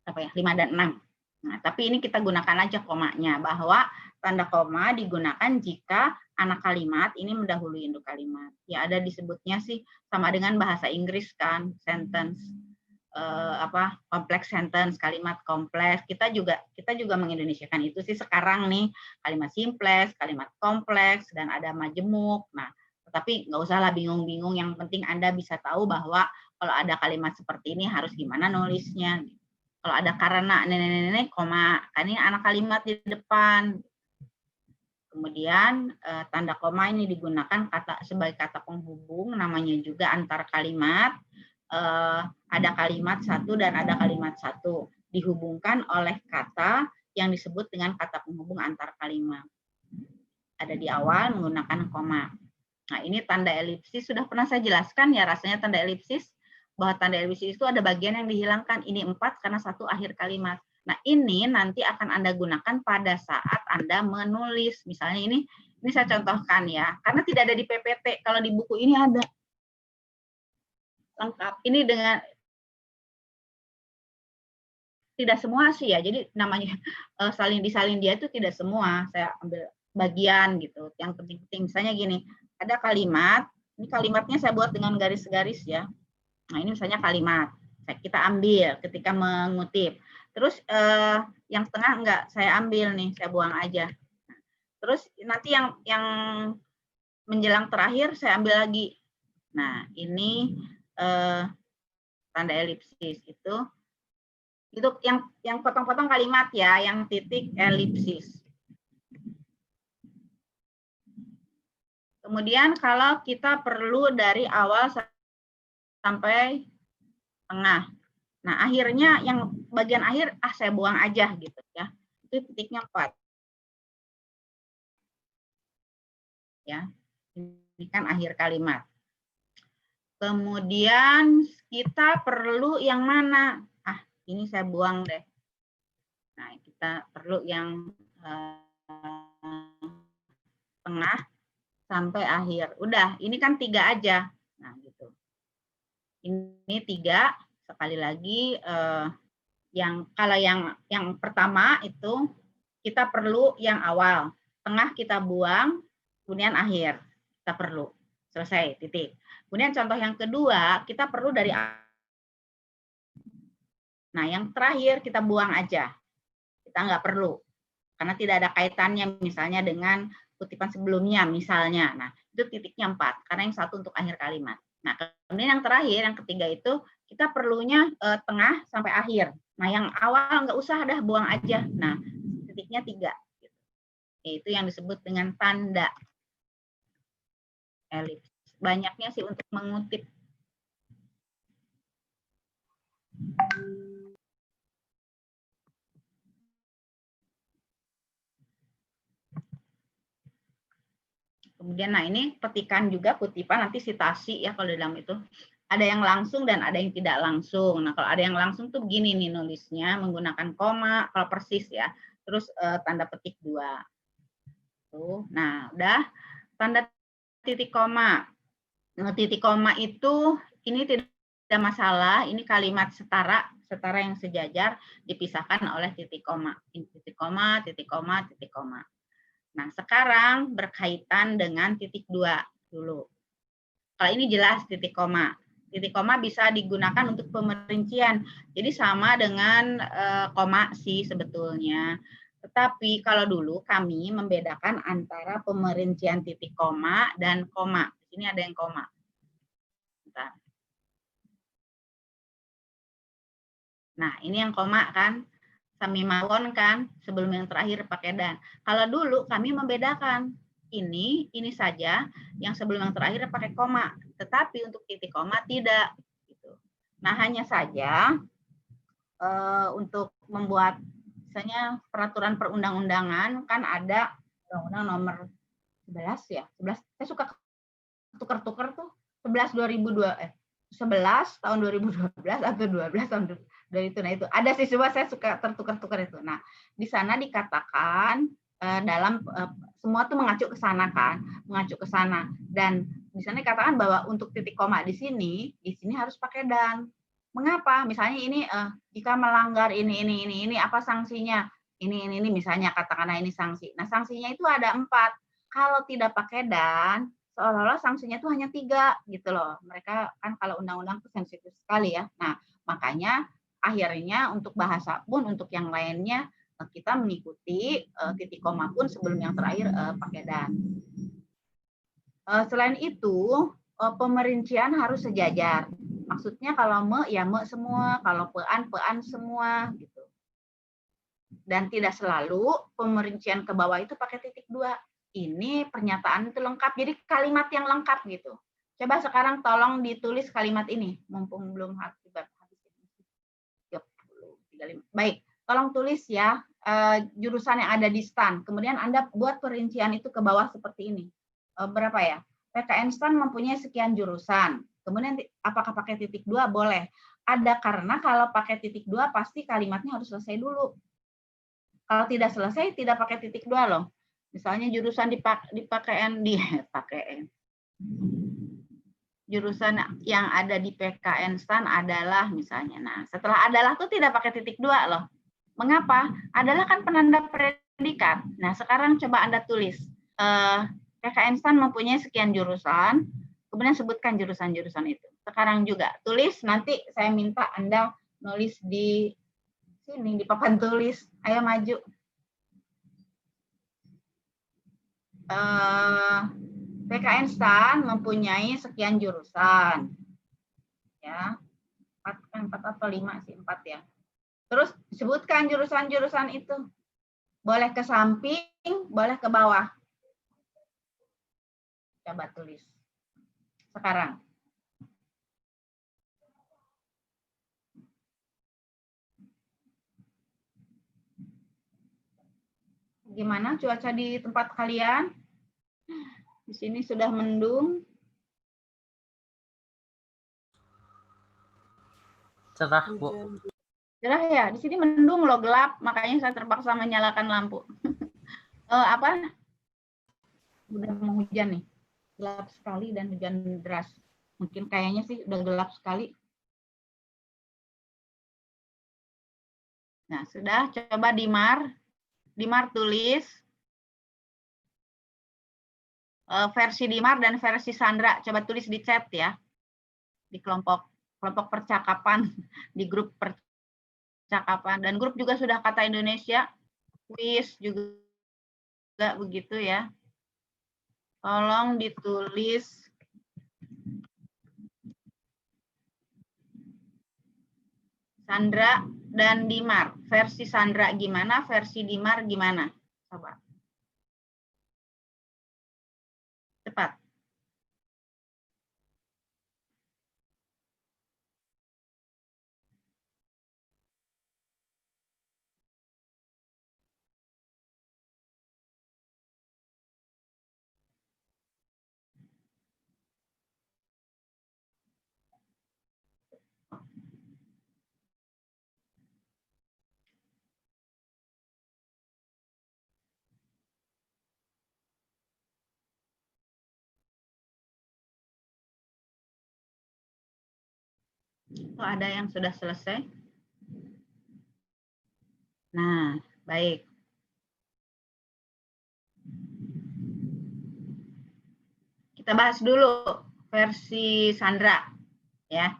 5 dan 6. Nah, tapi ini kita gunakan aja komanya, bahwa tanda koma digunakan jika anak kalimat ini mendahului induk kalimat. Ya ada disebutnya sih sama dengan bahasa Inggris kan, sentence. Kompleks sentence, kalimat kompleks. Kita juga mengindonesiakan itu sih sekarang nih, kalimat simples, kalimat kompleks, dan ada majemuk. Nah, tetapi nggak usah lah bingung-bingung, yang penting Anda bisa tahu bahwa kalau ada kalimat seperti ini harus gimana nulisnya. Kalau ada karena nenek-nenek, koma, kan ini anak kalimat di depan. Kemudian tanda koma ini digunakan sebagai kata penghubung, namanya juga antar kalimat. Ada kalimat satu dan ada kalimat satu, dihubungkan oleh kata yang disebut dengan kata penghubung antar kalimat. Ada di awal menggunakan koma. Nah, ini tanda elipsis sudah pernah saya jelaskan ya, rasanya tanda elipsis, bahwa tanda elipsis itu ada bagian yang dihilangkan. Ini 4 karena 1 akhir kalimat. Nah, ini nanti akan Anda gunakan pada saat Anda menulis. Misalnya ini saya contohkan ya, karena tidak ada di PPT, kalau di buku ini ada. Lengkap. Ini dengan tidak semua sih ya, jadi namanya disalin dia itu tidak semua, saya ambil bagian gitu, yang penting-penting. Misalnya gini, ada kalimat, ini kalimatnya saya buat dengan garis-garis ya. Nah ini misalnya kalimat, kita ambil ketika mengutip. Terus yang tengah enggak saya ambil nih, saya buang aja. Terus nanti yang menjelang terakhir saya ambil lagi. Nah ini tanda elipsis itu yang potong-potong kalimat ya, yang titik elipsis. Kemudian kalau kita perlu dari awal sampai tengah. Nah, akhirnya yang bagian akhir, saya buang aja gitu ya. Itu titiknya 4. Ya, ini kan akhir kalimat. Kemudian kita perlu yang mana? Ini saya buang deh. Nah, kita perlu yang tengah sampai akhir. Udah, ini kan 3 aja. Nah, gitu. Ini 3. Sekali lagi, kalau yang pertama itu kita perlu yang awal, tengah kita buang, kemudian akhir kita perlu. Selesai, titik. Kemudian contoh yang kedua, kita perlu dari. Nah, yang terakhir kita buang aja. Kita nggak perlu. Karena tidak ada kaitannya misalnya dengan kutipan sebelumnya misalnya. Nah, itu titiknya 4. Karena yang satu untuk akhir kalimat. Nah, kemudian yang terakhir, yang ketiga itu kita perlunya tengah sampai akhir. Nah, yang awal nggak usah, dah buang aja. Nah, titiknya 3. Itu yang disebut dengan tanda elips. Banyaknya sih untuk mengutip. Kemudian, nah ini petikan juga kutipan, nanti sitasi ya kalau dalam itu. Ada yang langsung dan ada yang tidak langsung. Nah, kalau ada yang langsung tuh begini nih nulisnya, menggunakan koma, kalau persis ya. Terus tanda petik 2. Tuh. Nah, udah. Tanda titik koma. Nah, titik koma itu, ini tidak masalah, ini kalimat setara yang sejajar, dipisahkan oleh titik koma. Titik koma, titik koma, titik koma. Nah, sekarang berkaitan dengan titik 2 dulu. Kalau ini jelas titik koma. Titik koma bisa digunakan untuk pemerincian. Jadi sama dengan koma sih sebetulnya. Tetapi kalau dulu kami membedakan antara pemerincian titik koma dan koma. Di sini ada yang koma. Bentar. Nah, ini yang koma kan. Sami mawon kan, sebelum yang terakhir pakai dan. Kalau dulu kami membedakan ini saja, yang sebelum yang terakhir pakai koma, tetapi untuk titik koma tidak. Gitu. Nah, hanya saja untuk membuat misalnya peraturan perundang-undangan kan ada undang-undang nomor 11 ya, 11. Saya suka tukar-tukar tuh 11 tahun 2012 atau 12 tahun dari itu. Nah, itu ada sih, coba saya suka tertukar-tukar itu. Nah, di sana dikatakan dalam semua tuh mengacu ke sana kan, mengacu ke sana, dan di sana dikatakan bahwa untuk titik koma di sini harus pakai dan. Mengapa? Misalnya ini jika melanggar ini apa sanksinya? Ini misalnya katakanlah ini sanksi. Nah, sanksinya itu ada 4. Kalau tidak pakai dan, seolah-olah sanksinya itu hanya 3 gitu loh. Mereka kan kalau undang-undang itu sensitif sekali ya. Nah, makanya akhirnya untuk bahasa pun untuk yang lainnya kita mengikuti titik koma pun sebelum yang terakhir pakai dan. Selain itu, pemerincian harus sejajar. Maksudnya kalau me ya me semua, kalau pean semua gitu. Dan tidak selalu pemerincian ke bawah itu pakai titik 2. Ini pernyataan itu lengkap, jadi kalimat yang lengkap gitu. Coba sekarang tolong ditulis kalimat ini, mumpung belum habis. Baik, tolong tulis ya jurusan yang ada di STAN. Kemudian Anda buat perincian itu ke bawah seperti ini. Berapa ya? PKN STAN mempunyai sekian jurusan. Kemudian apakah pakai titik 2? Boleh. Ada, karena kalau pakai titik 2 pasti kalimatnya harus selesai dulu. Kalau tidak selesai, tidak pakai titik 2 loh. Misalnya jurusan di PKN jurusan yang ada di PKN STAN adalah misalnya. Nah, setelah adalah tuh tidak pakai titik 2 loh. Mengapa? Adalah kan penanda predikat. Nah, sekarang coba Anda tulis. PKN STAN mempunyai sekian jurusan, kemudian sebutkan jurusan-jurusan itu. Sekarang juga tulis, nanti saya minta Anda nulis di sini, di papan tulis. Ayo maju. PKN STAN mempunyai sekian jurusan. Ya. 4 atau 5 sih, 4 ya. Terus sebutkan jurusan-jurusan itu. Boleh ke samping, boleh ke bawah. Coba tulis. Sekarang. Gimana cuaca di tempat kalian? Di sini sudah mendung. Cerah, Bu. Cerah ya? Di sini mendung loh, gelap. Makanya saya terpaksa menyalakan lampu. Apa? Udah mau hujan nih. Gelap sekali dan hujan deras. Mungkin kayaknya sih udah gelap sekali. Nah, sudah. Coba Dimar tulis versi Dimar dan versi Sandra. Coba tulis di chat ya. Di kelompok percakapan, di grup percakapan. Dan grup juga sudah Kata Indonesia. Quiz juga begitu ya. Tolong ditulis Sandra dan Dimar. Versi Sandra gimana, versi Dimar gimana? Coba. Cepat. Oh, ada yang sudah selesai? Nah, baik. Kita bahas dulu versi Sandra, ya.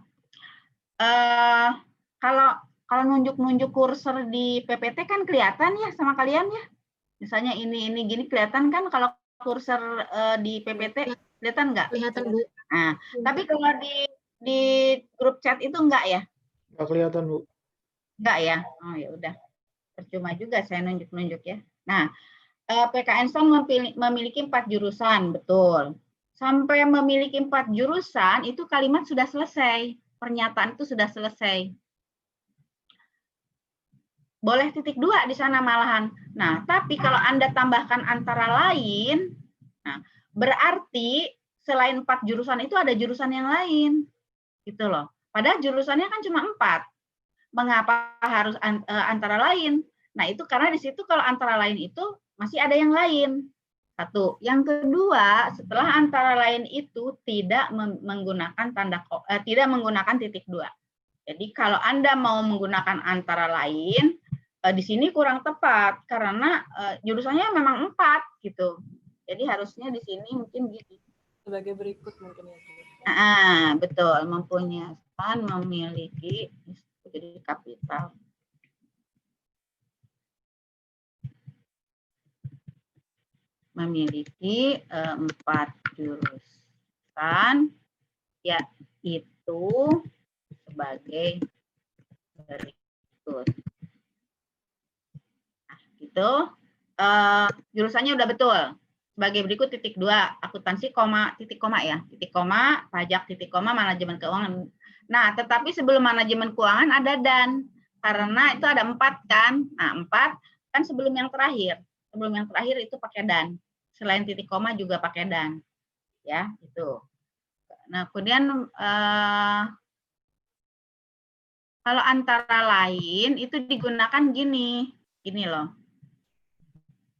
Kalau nunjuk-nunjuk kursor di PPT kan kelihatan ya sama kalian ya. Misalnya ini gini kelihatan kan kalau kursor di PPT kelihatan nggak? Kelihatan, Bu. Nah, tapi kalau di grup chat itu enggak ya? Nggak kelihatan, Bu. Enggak ya? Oh ya udah. Percuma juga saya nunjuk-nunjuk ya. Nah, PKN STAN memiliki 4 jurusan, betul. Sampai memiliki 4 jurusan itu kalimat sudah selesai. Pernyataan itu sudah selesai. Boleh titik 2 di sana malahan. Nah, tapi kalau Anda tambahkan antara lain, nah, berarti selain 4 jurusan itu ada jurusan yang lain. Gitu loh. Padahal jurusannya kan cuma 4. Mengapa harus antara lain? Nah, itu karena di situ kalau antara lain itu masih ada yang lain. Satu. Yang kedua, setelah antara lain itu tidak menggunakan tidak menggunakan titik 2. Jadi kalau Anda mau menggunakan antara lain, di sini kurang tepat karena jurusannya memang 4 gitu. Jadi harusnya di sini mungkin gini. Sebagai berikut mungkin ya. Betul, mempunyai STAN memiliki jadi kapital. Memiliki 4 jurusan, yaitu sebagai berikut. Nah, gitu. Jurusannya udah betul. Sebagai berikut titik 2, akuntansi titik koma ya. Titik koma, pajak titik koma, manajemen keuangan. Nah, tetapi sebelum manajemen keuangan ada dan. Karena itu ada 4 kan. Nah, 4 kan sebelum yang terakhir. Sebelum yang terakhir itu pakai dan. Selain titik koma juga pakai dan. Ya, itu. Nah, kemudian kalau antara lain itu digunakan gini. Gini loh.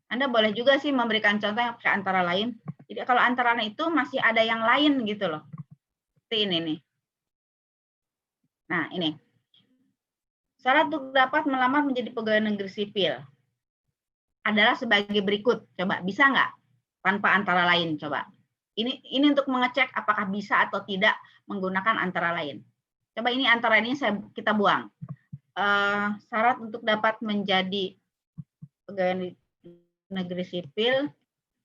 Anda boleh juga sih memberikan contoh yang pakai antara lain. Jadi kalau antara lain itu masih ada yang lain gitu loh. Seperti ini nih. Nah, ini. Syarat untuk dapat melamar menjadi pegawai negeri sipil adalah sebagai berikut. Coba, bisa nggak? Tanpa antara lain, coba. Ini untuk mengecek apakah bisa atau tidak menggunakan antara lain. Coba ini antara ini kita buang. Syarat untuk dapat menjadi pegawai negeri sipil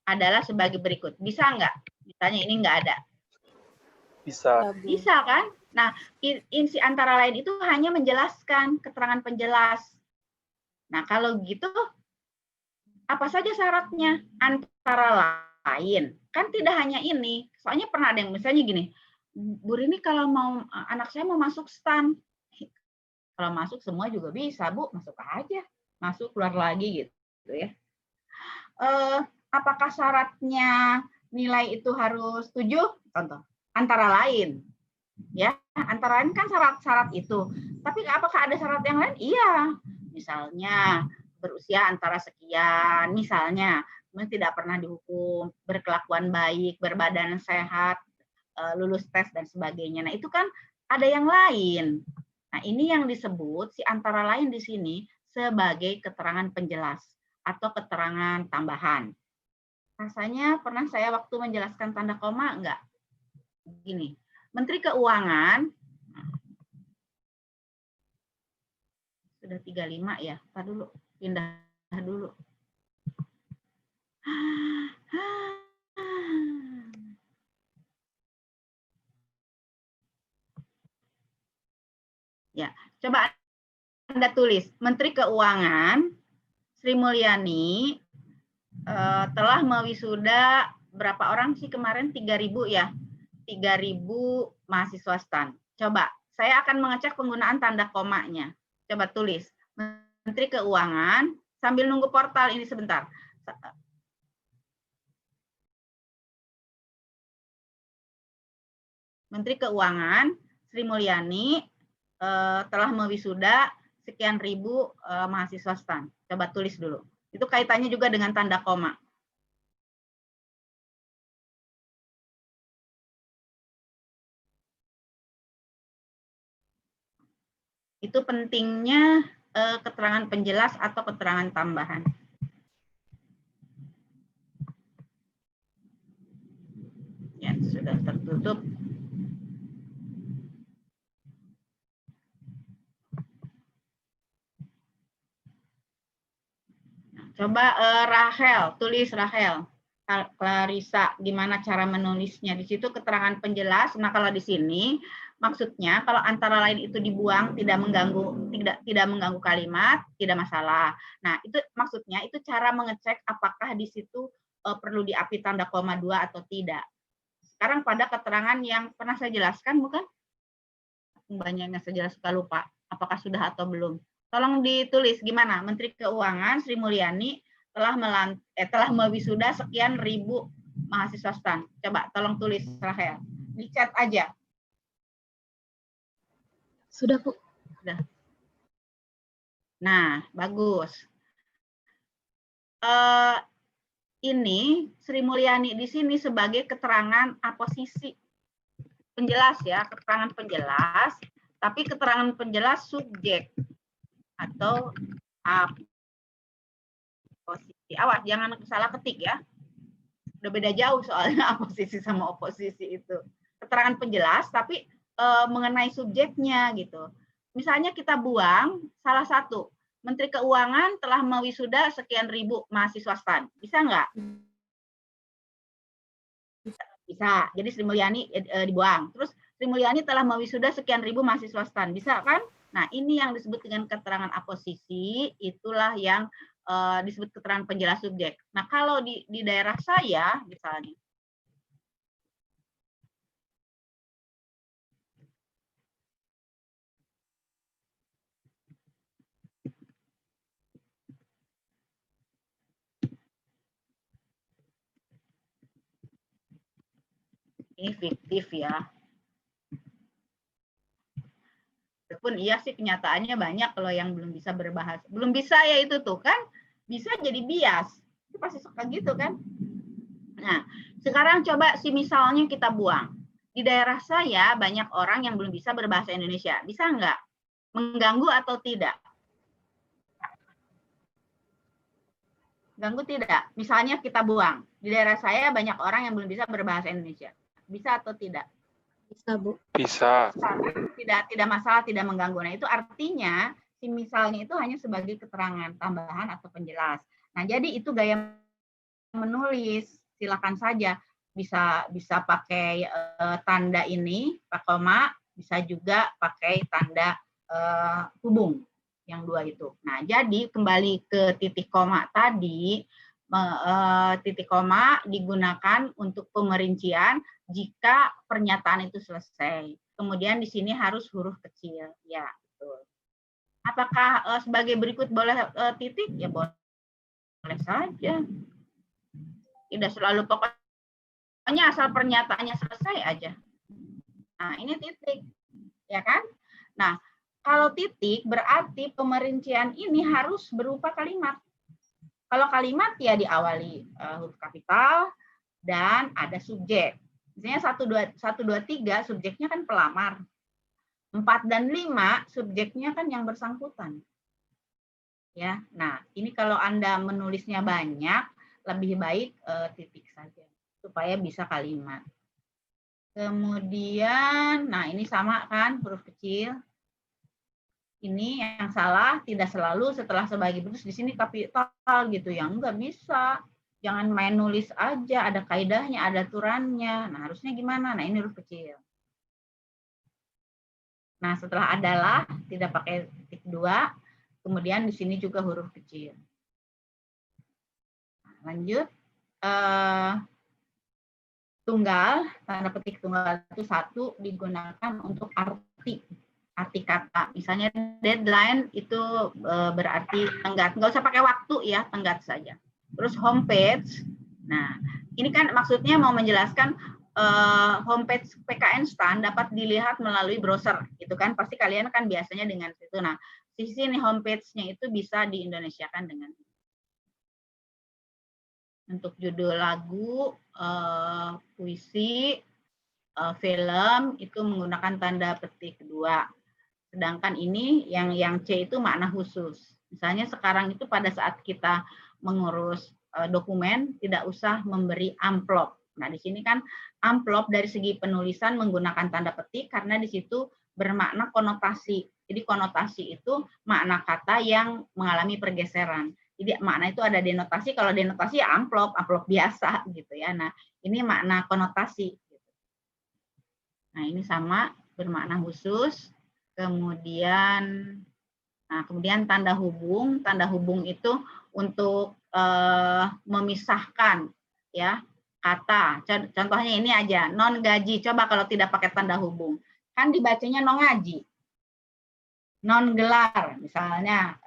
adalah sebagai berikut. Bisa nggak? Misalnya ini nggak ada. Bisa. Bisa kan? Nah, isi antara lain itu hanya menjelaskan keterangan penjelas. Nah, kalau gitu, apa saja syaratnya? Antara lain. Kan tidak hanya ini. Soalnya pernah ada yang misalnya gini, Bu Rini kalau mau anak saya mau masuk STAN. Kalau masuk semua juga bisa, Bu. Masuk aja. Masuk, keluar lagi gitu ya. apakah syaratnya nilai itu harus 7? Contoh, antara lain. Ya, antara lain kan syarat-syarat itu. Tapi apakah ada syarat yang lain? Iya. Misalnya berusia antara sekian, misalnya tidak pernah dihukum, berkelakuan baik, berbadan sehat, lulus tes dan sebagainya. Nah, itu kan ada yang lain. Nah, ini yang disebut si antara lain di sini sebagai keterangan penjelas atau keterangan tambahan. Rasanya pernah saya waktu menjelaskan tanda koma enggak? Gini, Menteri Keuangan sudah 35 ya. Tar dulu, pindah dulu. Ya, coba Anda tulis, Menteri Keuangan Sri Mulyani telah mewisuda berapa orang sih kemarin? 3.000 ya. 3.000 mahasiswa STAN. Coba, saya akan mengecek penggunaan tanda komanya. Coba tulis, Menteri Keuangan, sambil nunggu portal ini sebentar. Menteri Keuangan Sri Mulyani telah mewisuda sekian ribu mahasiswa STAN. Coba tulis dulu. Itu kaitannya juga dengan tanda koma. Itu pentingnya keterangan penjelas atau keterangan tambahan. Ya, sudah tertutup. Coba Rahel, tulis Rahel. Clarissa, gimana cara menulisnya? Di situ keterangan penjelas. Nah, kalau di sini maksudnya kalau antara lain itu dibuang tidak mengganggu kalimat, tidak masalah. Nah, itu maksudnya itu cara mengecek apakah di situ perlu diapi tanda koma 2 atau tidak. Sekarang pada keterangan yang pernah saya jelaskan, bukan? Banyaknya saya jelaskan lupa. Apakah sudah atau belum? Tolong ditulis gimana? Menteri Keuangan Sri Mulyani telah mewisuda sekian ribu mahasiswa STAN. Coba tolong tulis Rahel. Di chat aja. Sudah, Bu. Sudah. Nah, bagus. Ini Sri Mulyani di sini sebagai keterangan aposisi. Penjelas ya, keterangan penjelas, tapi keterangan penjelas subjek atau posisi. Awas, jangan salah ketik ya. Udah beda jauh soalnya posisi sama oposisi itu. Keterangan penjelas, tapi mengenai subjeknya gitu. Misalnya kita buang salah satu, Menteri Keuangan telah mewisuda sekian ribu mahasiswa STAN. Bisa nggak? Bisa. Jadi Sri Mulyani dibuang. Terus Sri Mulyani telah mewisuda sekian ribu mahasiswa STAN. Bisa kan? Nah, ini yang disebut dengan keterangan aposisi, itulah yang disebut keterangan penjelas subjek. Nah, kalau di daerah saya, misalnya, ini fiktif ya. Walaupun iya sih kenyataannya banyak kalau yang belum bisa berbahasa. Belum bisa ya itu tuh kan, bisa jadi bias. Itu pasti suka gitu kan. Nah, sekarang coba si misalnya kita buang. Di daerah saya banyak orang yang belum bisa berbahasa Indonesia. Bisa nggak? Mengganggu atau tidak? Ganggu tidak? Misalnya kita buang. Di daerah saya banyak orang yang belum bisa berbahasa Indonesia. Bisa atau tidak? Bisa, Bu. Bisa. Tidak masalah, tidak mengganggu. Nah, itu artinya si misalnya itu hanya sebagai keterangan tambahan atau penjelas. Nah, jadi itu gaya menulis. Silakan saja. Bisa pakai tanda ini, Pak koma, bisa juga pakai tanda hubung yang dua itu. Nah, jadi kembali ke titik koma tadi, titik koma digunakan untuk pemerincian jika pernyataan itu selesai. Kemudian di sini harus huruf kecil, ya betul. Apakah sebagai berikut boleh titik? Ya boleh saja. Tidak selalu, pokoknya asal pernyataannya selesai aja. Nah, ini titik, ya kan? Nah, kalau titik berarti pemerincian ini harus berupa kalimat. Kalau kalimat ya diawali huruf kapital dan ada subjek. Misalnya 1, 2, 3 subjeknya kan pelamar. 4 dan 5 subjeknya kan yang bersangkutan. Ya, nah ini kalau Anda menulisnya banyak, lebih baik titik saja supaya bisa kalimat. Kemudian, nah ini sama kan huruf kecil. Ini yang salah, tidak selalu setelah sebagai terus di sini kapital gitu ya, enggak bisa. Jangan main nulis aja, ada kaidahnya, ada aturannya. Nah, harusnya gimana? Nah, ini huruf kecil. Nah, setelah adalah tidak pakai titik 2, kemudian di sini juga huruf kecil. Nah, lanjut. Tunggal, tanda petik tunggal itu 1 digunakan untuk arti kata. Misalnya deadline itu berarti tenggat. Nggak usah pakai waktu ya, tenggat saja. Terus homepage. Nah, ini kan maksudnya mau menjelaskan homepage PKN STAN dapat dilihat melalui browser. Itu kan pasti kalian kan biasanya dengan situ. Nah, di sini homepage-nya itu bisa diindonesiakan dengan untuk judul lagu, puisi, film itu menggunakan tanda petik 2. Sedangkan ini yang C itu makna khusus. Misalnya sekarang itu pada saat kita mengurus dokumen tidak usah memberi amplop. Nah, di sini kan amplop dari segi penulisan menggunakan tanda petik karena di situ bermakna konotasi. Jadi konotasi itu makna kata yang mengalami pergeseran. Jadi makna itu ada denotasi, kalau denotasi ya amplop biasa gitu ya. Nah, ini makna konotasi. Nah, ini sama bermakna khusus. Kemudian tanda hubung itu untuk memisahkan ya kata. Contohnya ini aja, non gaji. Coba kalau tidak pakai tanda hubung, kan dibacanya non ngaji, non gelar misalnya.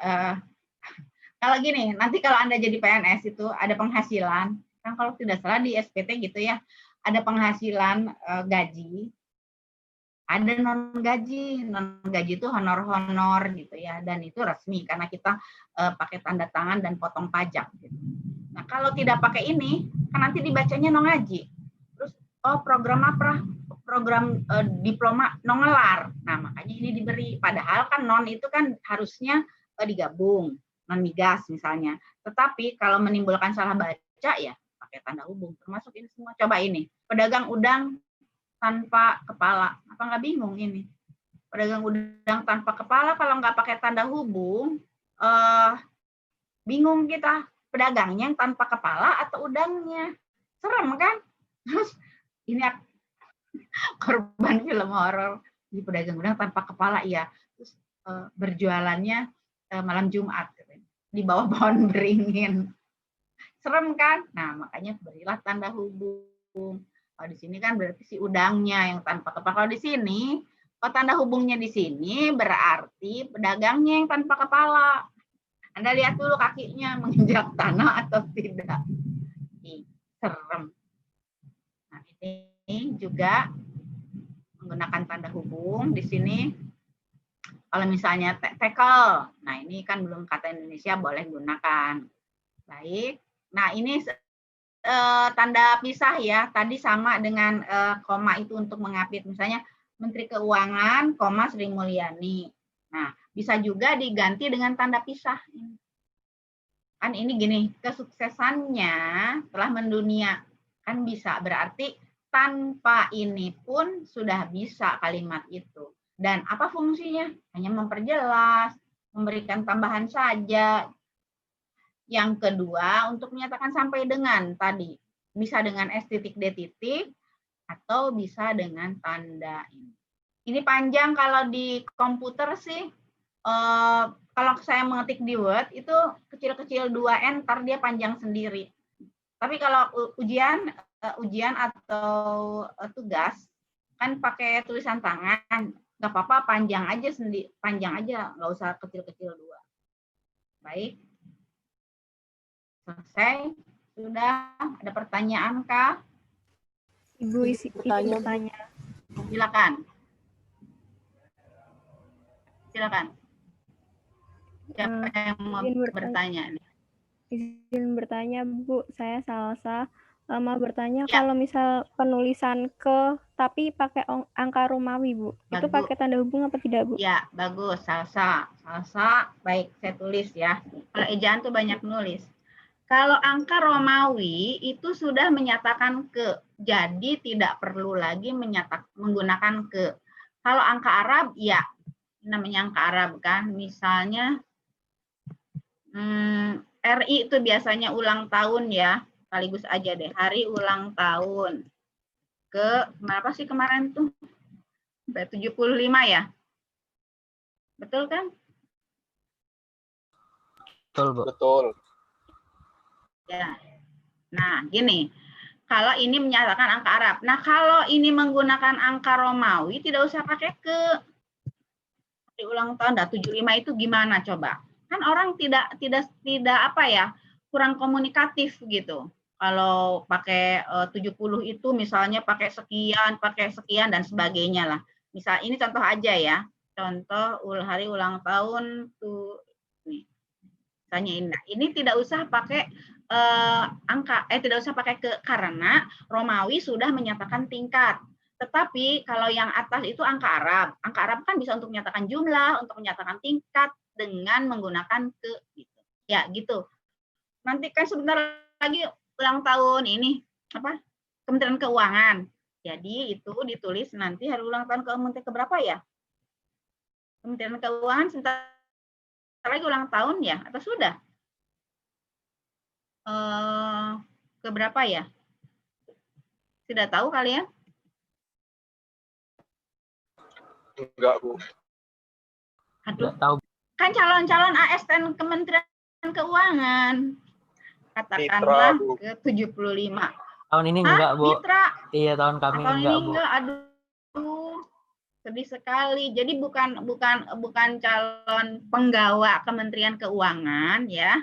Kalau gini, nanti kalau Anda jadi PNS itu ada penghasilan, kan kalau tidak salah di SPT gitu ya, ada penghasilan gaji, ada non gaji itu honor gitu ya, dan itu resmi karena kita pakai tanda tangan dan potong pajak. Gitu. Nah kalau tidak pakai ini, kan nanti dibacanya non gaji. Terus program apa? Program diploma non ngelar. Nah makanya ini diberi. Padahal kan non itu kan harusnya digabung. Non migas misalnya. Tetapi kalau menimbulkan salah baca ya pakai tanda hubung. Termasuk ini semua. Coba ini. Pedagang udang tanpa kepala. Apa nggak bingung ini? Pedagang udang tanpa kepala kalau nggak pakai tanda hubung, bingung kita. Pedagangnya yang tanpa kepala atau udangnya? Serem kan? Terus ini korban film horor di pedagang udang tanpa kepala ya. Terus berjualannya malam Jumat di bawah pohon beringin. Serem kan? Nah, makanya berilah tanda hubung. Kalau di sini kan berarti si udangnya yang tanpa kepala. Kalau di sini, kalau tanda hubungnya di sini berarti pedagangnya yang tanpa kepala. Anda lihat dulu kakinya menginjak tanah atau tidak. Serem. Nah, ini juga menggunakan tanda hubung di sini. Kalau misalnya tackle, nah ini kan belum kata Indonesia boleh gunakan. Baik, nah ini tanda pisah ya. Tadi sama dengan koma itu untuk mengapit. Misalnya Menteri Keuangan, koma Sri Mulyani. Nah, bisa juga diganti dengan tanda pisah. Kan ini gini, kesuksesannya telah mendunia. Kan bisa, berarti tanpa ini pun sudah bisa kalimat itu. Dan apa fungsinya? Hanya memperjelas, memberikan tambahan saja. Yang kedua, untuk menyatakan sampai dengan tadi. Bisa dengan S titik D titik, atau bisa dengan tanda ini. Ini panjang kalau di komputer sih. Kalau saya mengetik di Word, itu kecil-kecil 2 enter, dia panjang sendiri. Tapi kalau ujian atau tugas, kan pakai tulisan tangan, nggak apa-apa panjang aja nggak usah kecil-kecil 2. Baik, selesai. Sudah ada pertanyaan kah? Ibu izin bertanya. Silakan. Silakan. Siapa yang mau bertanya nih? Izin bertanya, Bu. Saya Salsa. Mau bertanya Ya. kalau misal penulisan ke tapi pakai angka Romawi, Bu. Bagus. Itu pakai tanda hubung apa tidak, Bu? Ya, bagus. Salsa. Salsa, baik. Saya tulis ya. Kalau ejaan tuh banyak nulis. Kalau angka Romawi itu sudah menyatakan ke, jadi tidak perlu lagi menggunakan ke. Kalau angka Arab, ya, namanya angka Arab kan. Misalnya RI itu biasanya ulang tahun ya, sekaligus aja deh. Hari ulang tahun ke berapa sih kemarin tuh? 75 ya? Betul kan? Betul, Bu. Betul. Ya. Nah, gini. Kalau ini menyatakan angka Arab. Nah, kalau ini menggunakan angka Romawi, tidak usah pakai ke. Di ulang tahun, 75 itu gimana coba? Kan orang tidak apa ya, kurang komunikatif gitu. Kalau pakai 70 itu misalnya pakai sekian dan sebagainya lah. Misal ini contoh aja ya. Contoh hari ulang tahun tuh nih. Misalnya ini tidak usah pakai tidak usah pakai ke, karena Romawi sudah menyatakan tingkat. Tetapi kalau yang atas itu angka Arab. Angka Arab kan bisa untuk menyatakan jumlah, untuk menyatakan tingkat dengan menggunakan ke gitu. Ya, gitu. Nanti kan sebentar lagi ulang tahun ini apa? Kementerian Keuangan. Jadi itu ditulis nanti hari ulang tahun Kementerian keberapa ya? Kementerian Keuangan sebentar lagi ulang tahun ya atau sudah? Keberapa ya? Sudah tahu kalian? Enggak, Bu. Aduh, Nggak tahu. kan calon-calon ASN Kementerian Keuangan. Katakanlah Mitra, ke 75. Tahun ini enggak, Bu. Mitra? Iya, tahun kami Tahun enggak, ini Bu. enggak, aduh. Sedih sekali. Jadi bukan calon penggawa Kementerian Keuangan ya.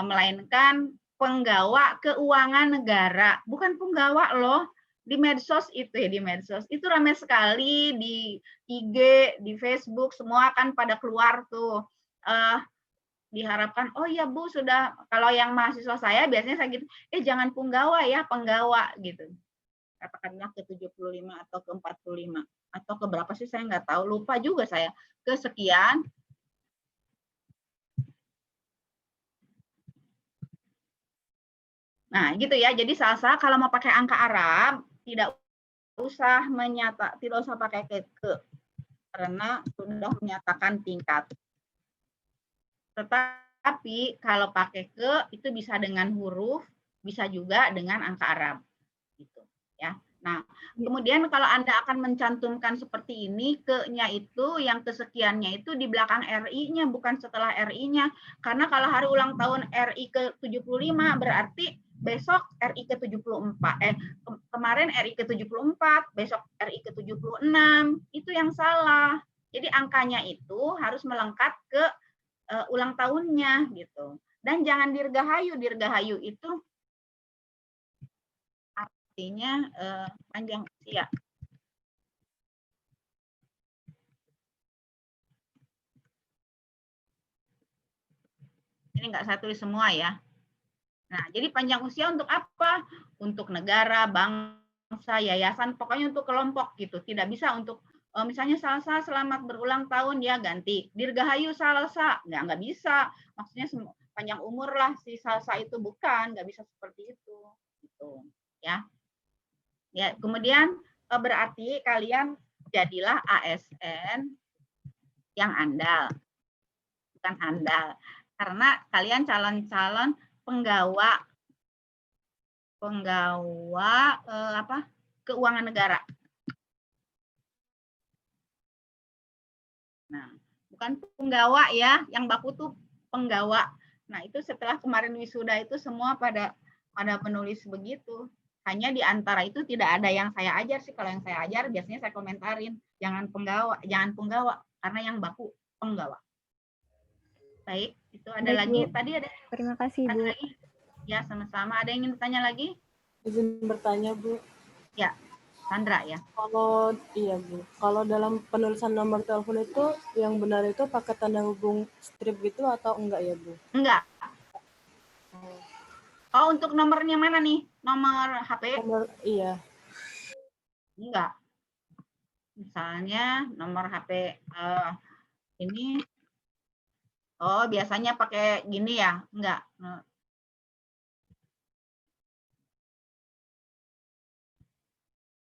Melainkan penggawa keuangan negara, bukan penggawa loh. Di medsos itu ya, di medsos itu ramai sekali, di IG, di Facebook, semua kan pada keluar tuh. Diharapkan, oh ya Bu, sudah, kalau yang mahasiswa saya biasanya saya gitu, jangan penggawa ya, penggawa gitu. Katakanlah ke 75 atau ke 45 atau ke berapa sih saya nggak tahu, lupa juga saya, ke sekian. Nah, gitu ya. Jadi Salsa kalau mau pakai angka Arab tidak usah pakai ke karena sudah menyatakan tingkat. Tetapi kalau pakai ke itu bisa dengan huruf, bisa juga dengan angka Arab. Gitu ya. Nah, kemudian kalau Anda akan mencantumkan seperti ini, ke-nya itu yang kesekiannya itu di belakang RI-nya, bukan setelah RI-nya. Karena kalau hari ulang tahun RI ke-75 berarti besok RI ke-74, kemarin RI ke-74, besok RI ke-76, itu yang salah. Jadi angkanya itu harus melengkap ke ulang tahunnya gitu. Dan jangan dirgahayu itu artinya panjang usia. Ini nggak saya tulis semua ya. Nah, jadi panjang usia untuk apa? Untuk negara, bangsa, yayasan, pokoknya untuk kelompok gitu. Tidak bisa untuk misalnya Salsa selamat berulang tahun ya ganti Dirgahayu Salsa, nggak bisa. Maksudnya panjang umur lah si Salsa itu, bukan, nggak bisa seperti itu. Gitu ya. Ya, kemudian berarti kalian jadilah ASN yang andal. Bukan andal. Karena kalian calon-calon penggawa keuangan negara. Nah, bukan penggawa ya, yang baku tuh penggawa. Nah, itu setelah kemarin wisuda itu semua pada menulis begitu. Hanya di antara itu tidak ada yang saya ajar sih. Kalau yang saya ajar biasanya saya komentarin, jangan penggawa, karena yang baku penggawa. Baik, itu ada baik, lagi. Bu. Tadi ada. Terima kasih, Bu. Lagi. Ya, sama-sama. Ada yang ingin bertanya lagi? Izin bertanya, Bu. Ya, Sandra ya. Iya, Bu. Kalau dalam penulisan nomor telepon itu yang benar itu pakai tanda hubung strip gitu atau enggak ya, Bu? Enggak. Oh, untuk nomornya mana nih? Nomor HP? Iya. Enggak. Misalnya nomor HP ini. Oh, biasanya pakai gini ya? Enggak.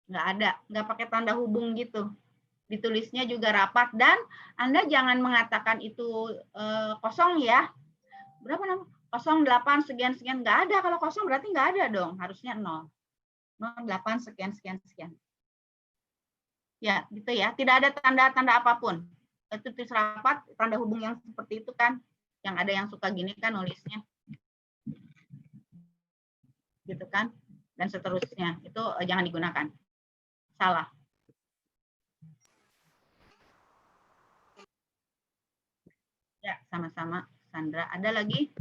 Enggak ada. Enggak pakai tanda hubung gitu. Ditulisnya juga rapat. Dan Anda jangan mengatakan itu kosong ya. Berapa nama? 08 sekian-sekian. Enggak ada. Kalau kosong berarti enggak ada dong. Harusnya 0. 08 sekian-sekian-sekian. Ya, gitu ya. Tidak ada tanda-tanda apapun. Itu tulis rapat, tanda hubung yang seperti itu kan. Yang ada yang suka gini kan nulisnya. Gitu kan. Dan seterusnya. Itu jangan digunakan. Salah. Ya, sama-sama Sandra. Ada lagi?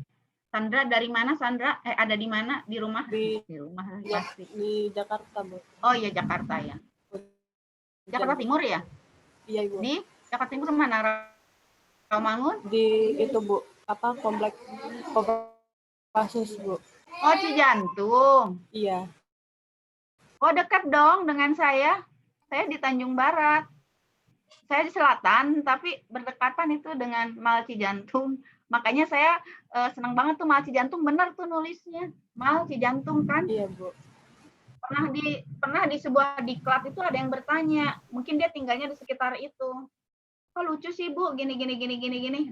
Sandra dari mana Sandra? Ada di mana? Di rumah? Di rumah Ya, pasti. di Jakarta, Bu. Oh iya, Jakarta ya. Jakarta Timur ya? Iya, Ibu. Di Jakarta Timur mana? Rawamangun? Di itu, Bu. Komplek Kopassus, Bu. Oh, Cijantung. Iya. Oh, dekat dong dengan saya. Saya di Tanjung Barat. Saya di selatan, tapi berdekatan itu dengan Mal Cijantung. Makanya saya senang banget tuh Mal Cijantung. Benar tuh nulisnya. Mal Cijantung kan? Iya, Bu. Pernah di sebuah diklat itu ada yang bertanya, mungkin dia tinggalnya di sekitar itu. Oh lucu sih Bu, gini.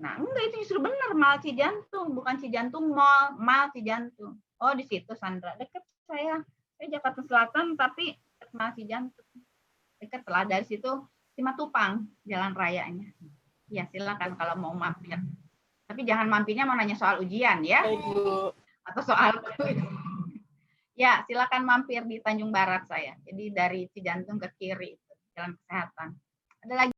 Nah enggak, itu justru benar Mal Cijantung, bukan Cijantung Mall, Mal Cijantung. Oh di situ Sandra, dekat saya Jakarta Selatan tapi dekat Mal Cijantung, dekat lah dari situ Simatupang jalan rayanya. Ya silakan kalau mau mampir, tapi jangan mampirnya mau nanya soal ujian ya. Baik, Bu. Atau soal ya, silakan mampir di Tanjung Barat saya. Jadi dari Cijantung ke kiri, Jalan Kesehatan. Ada lagi?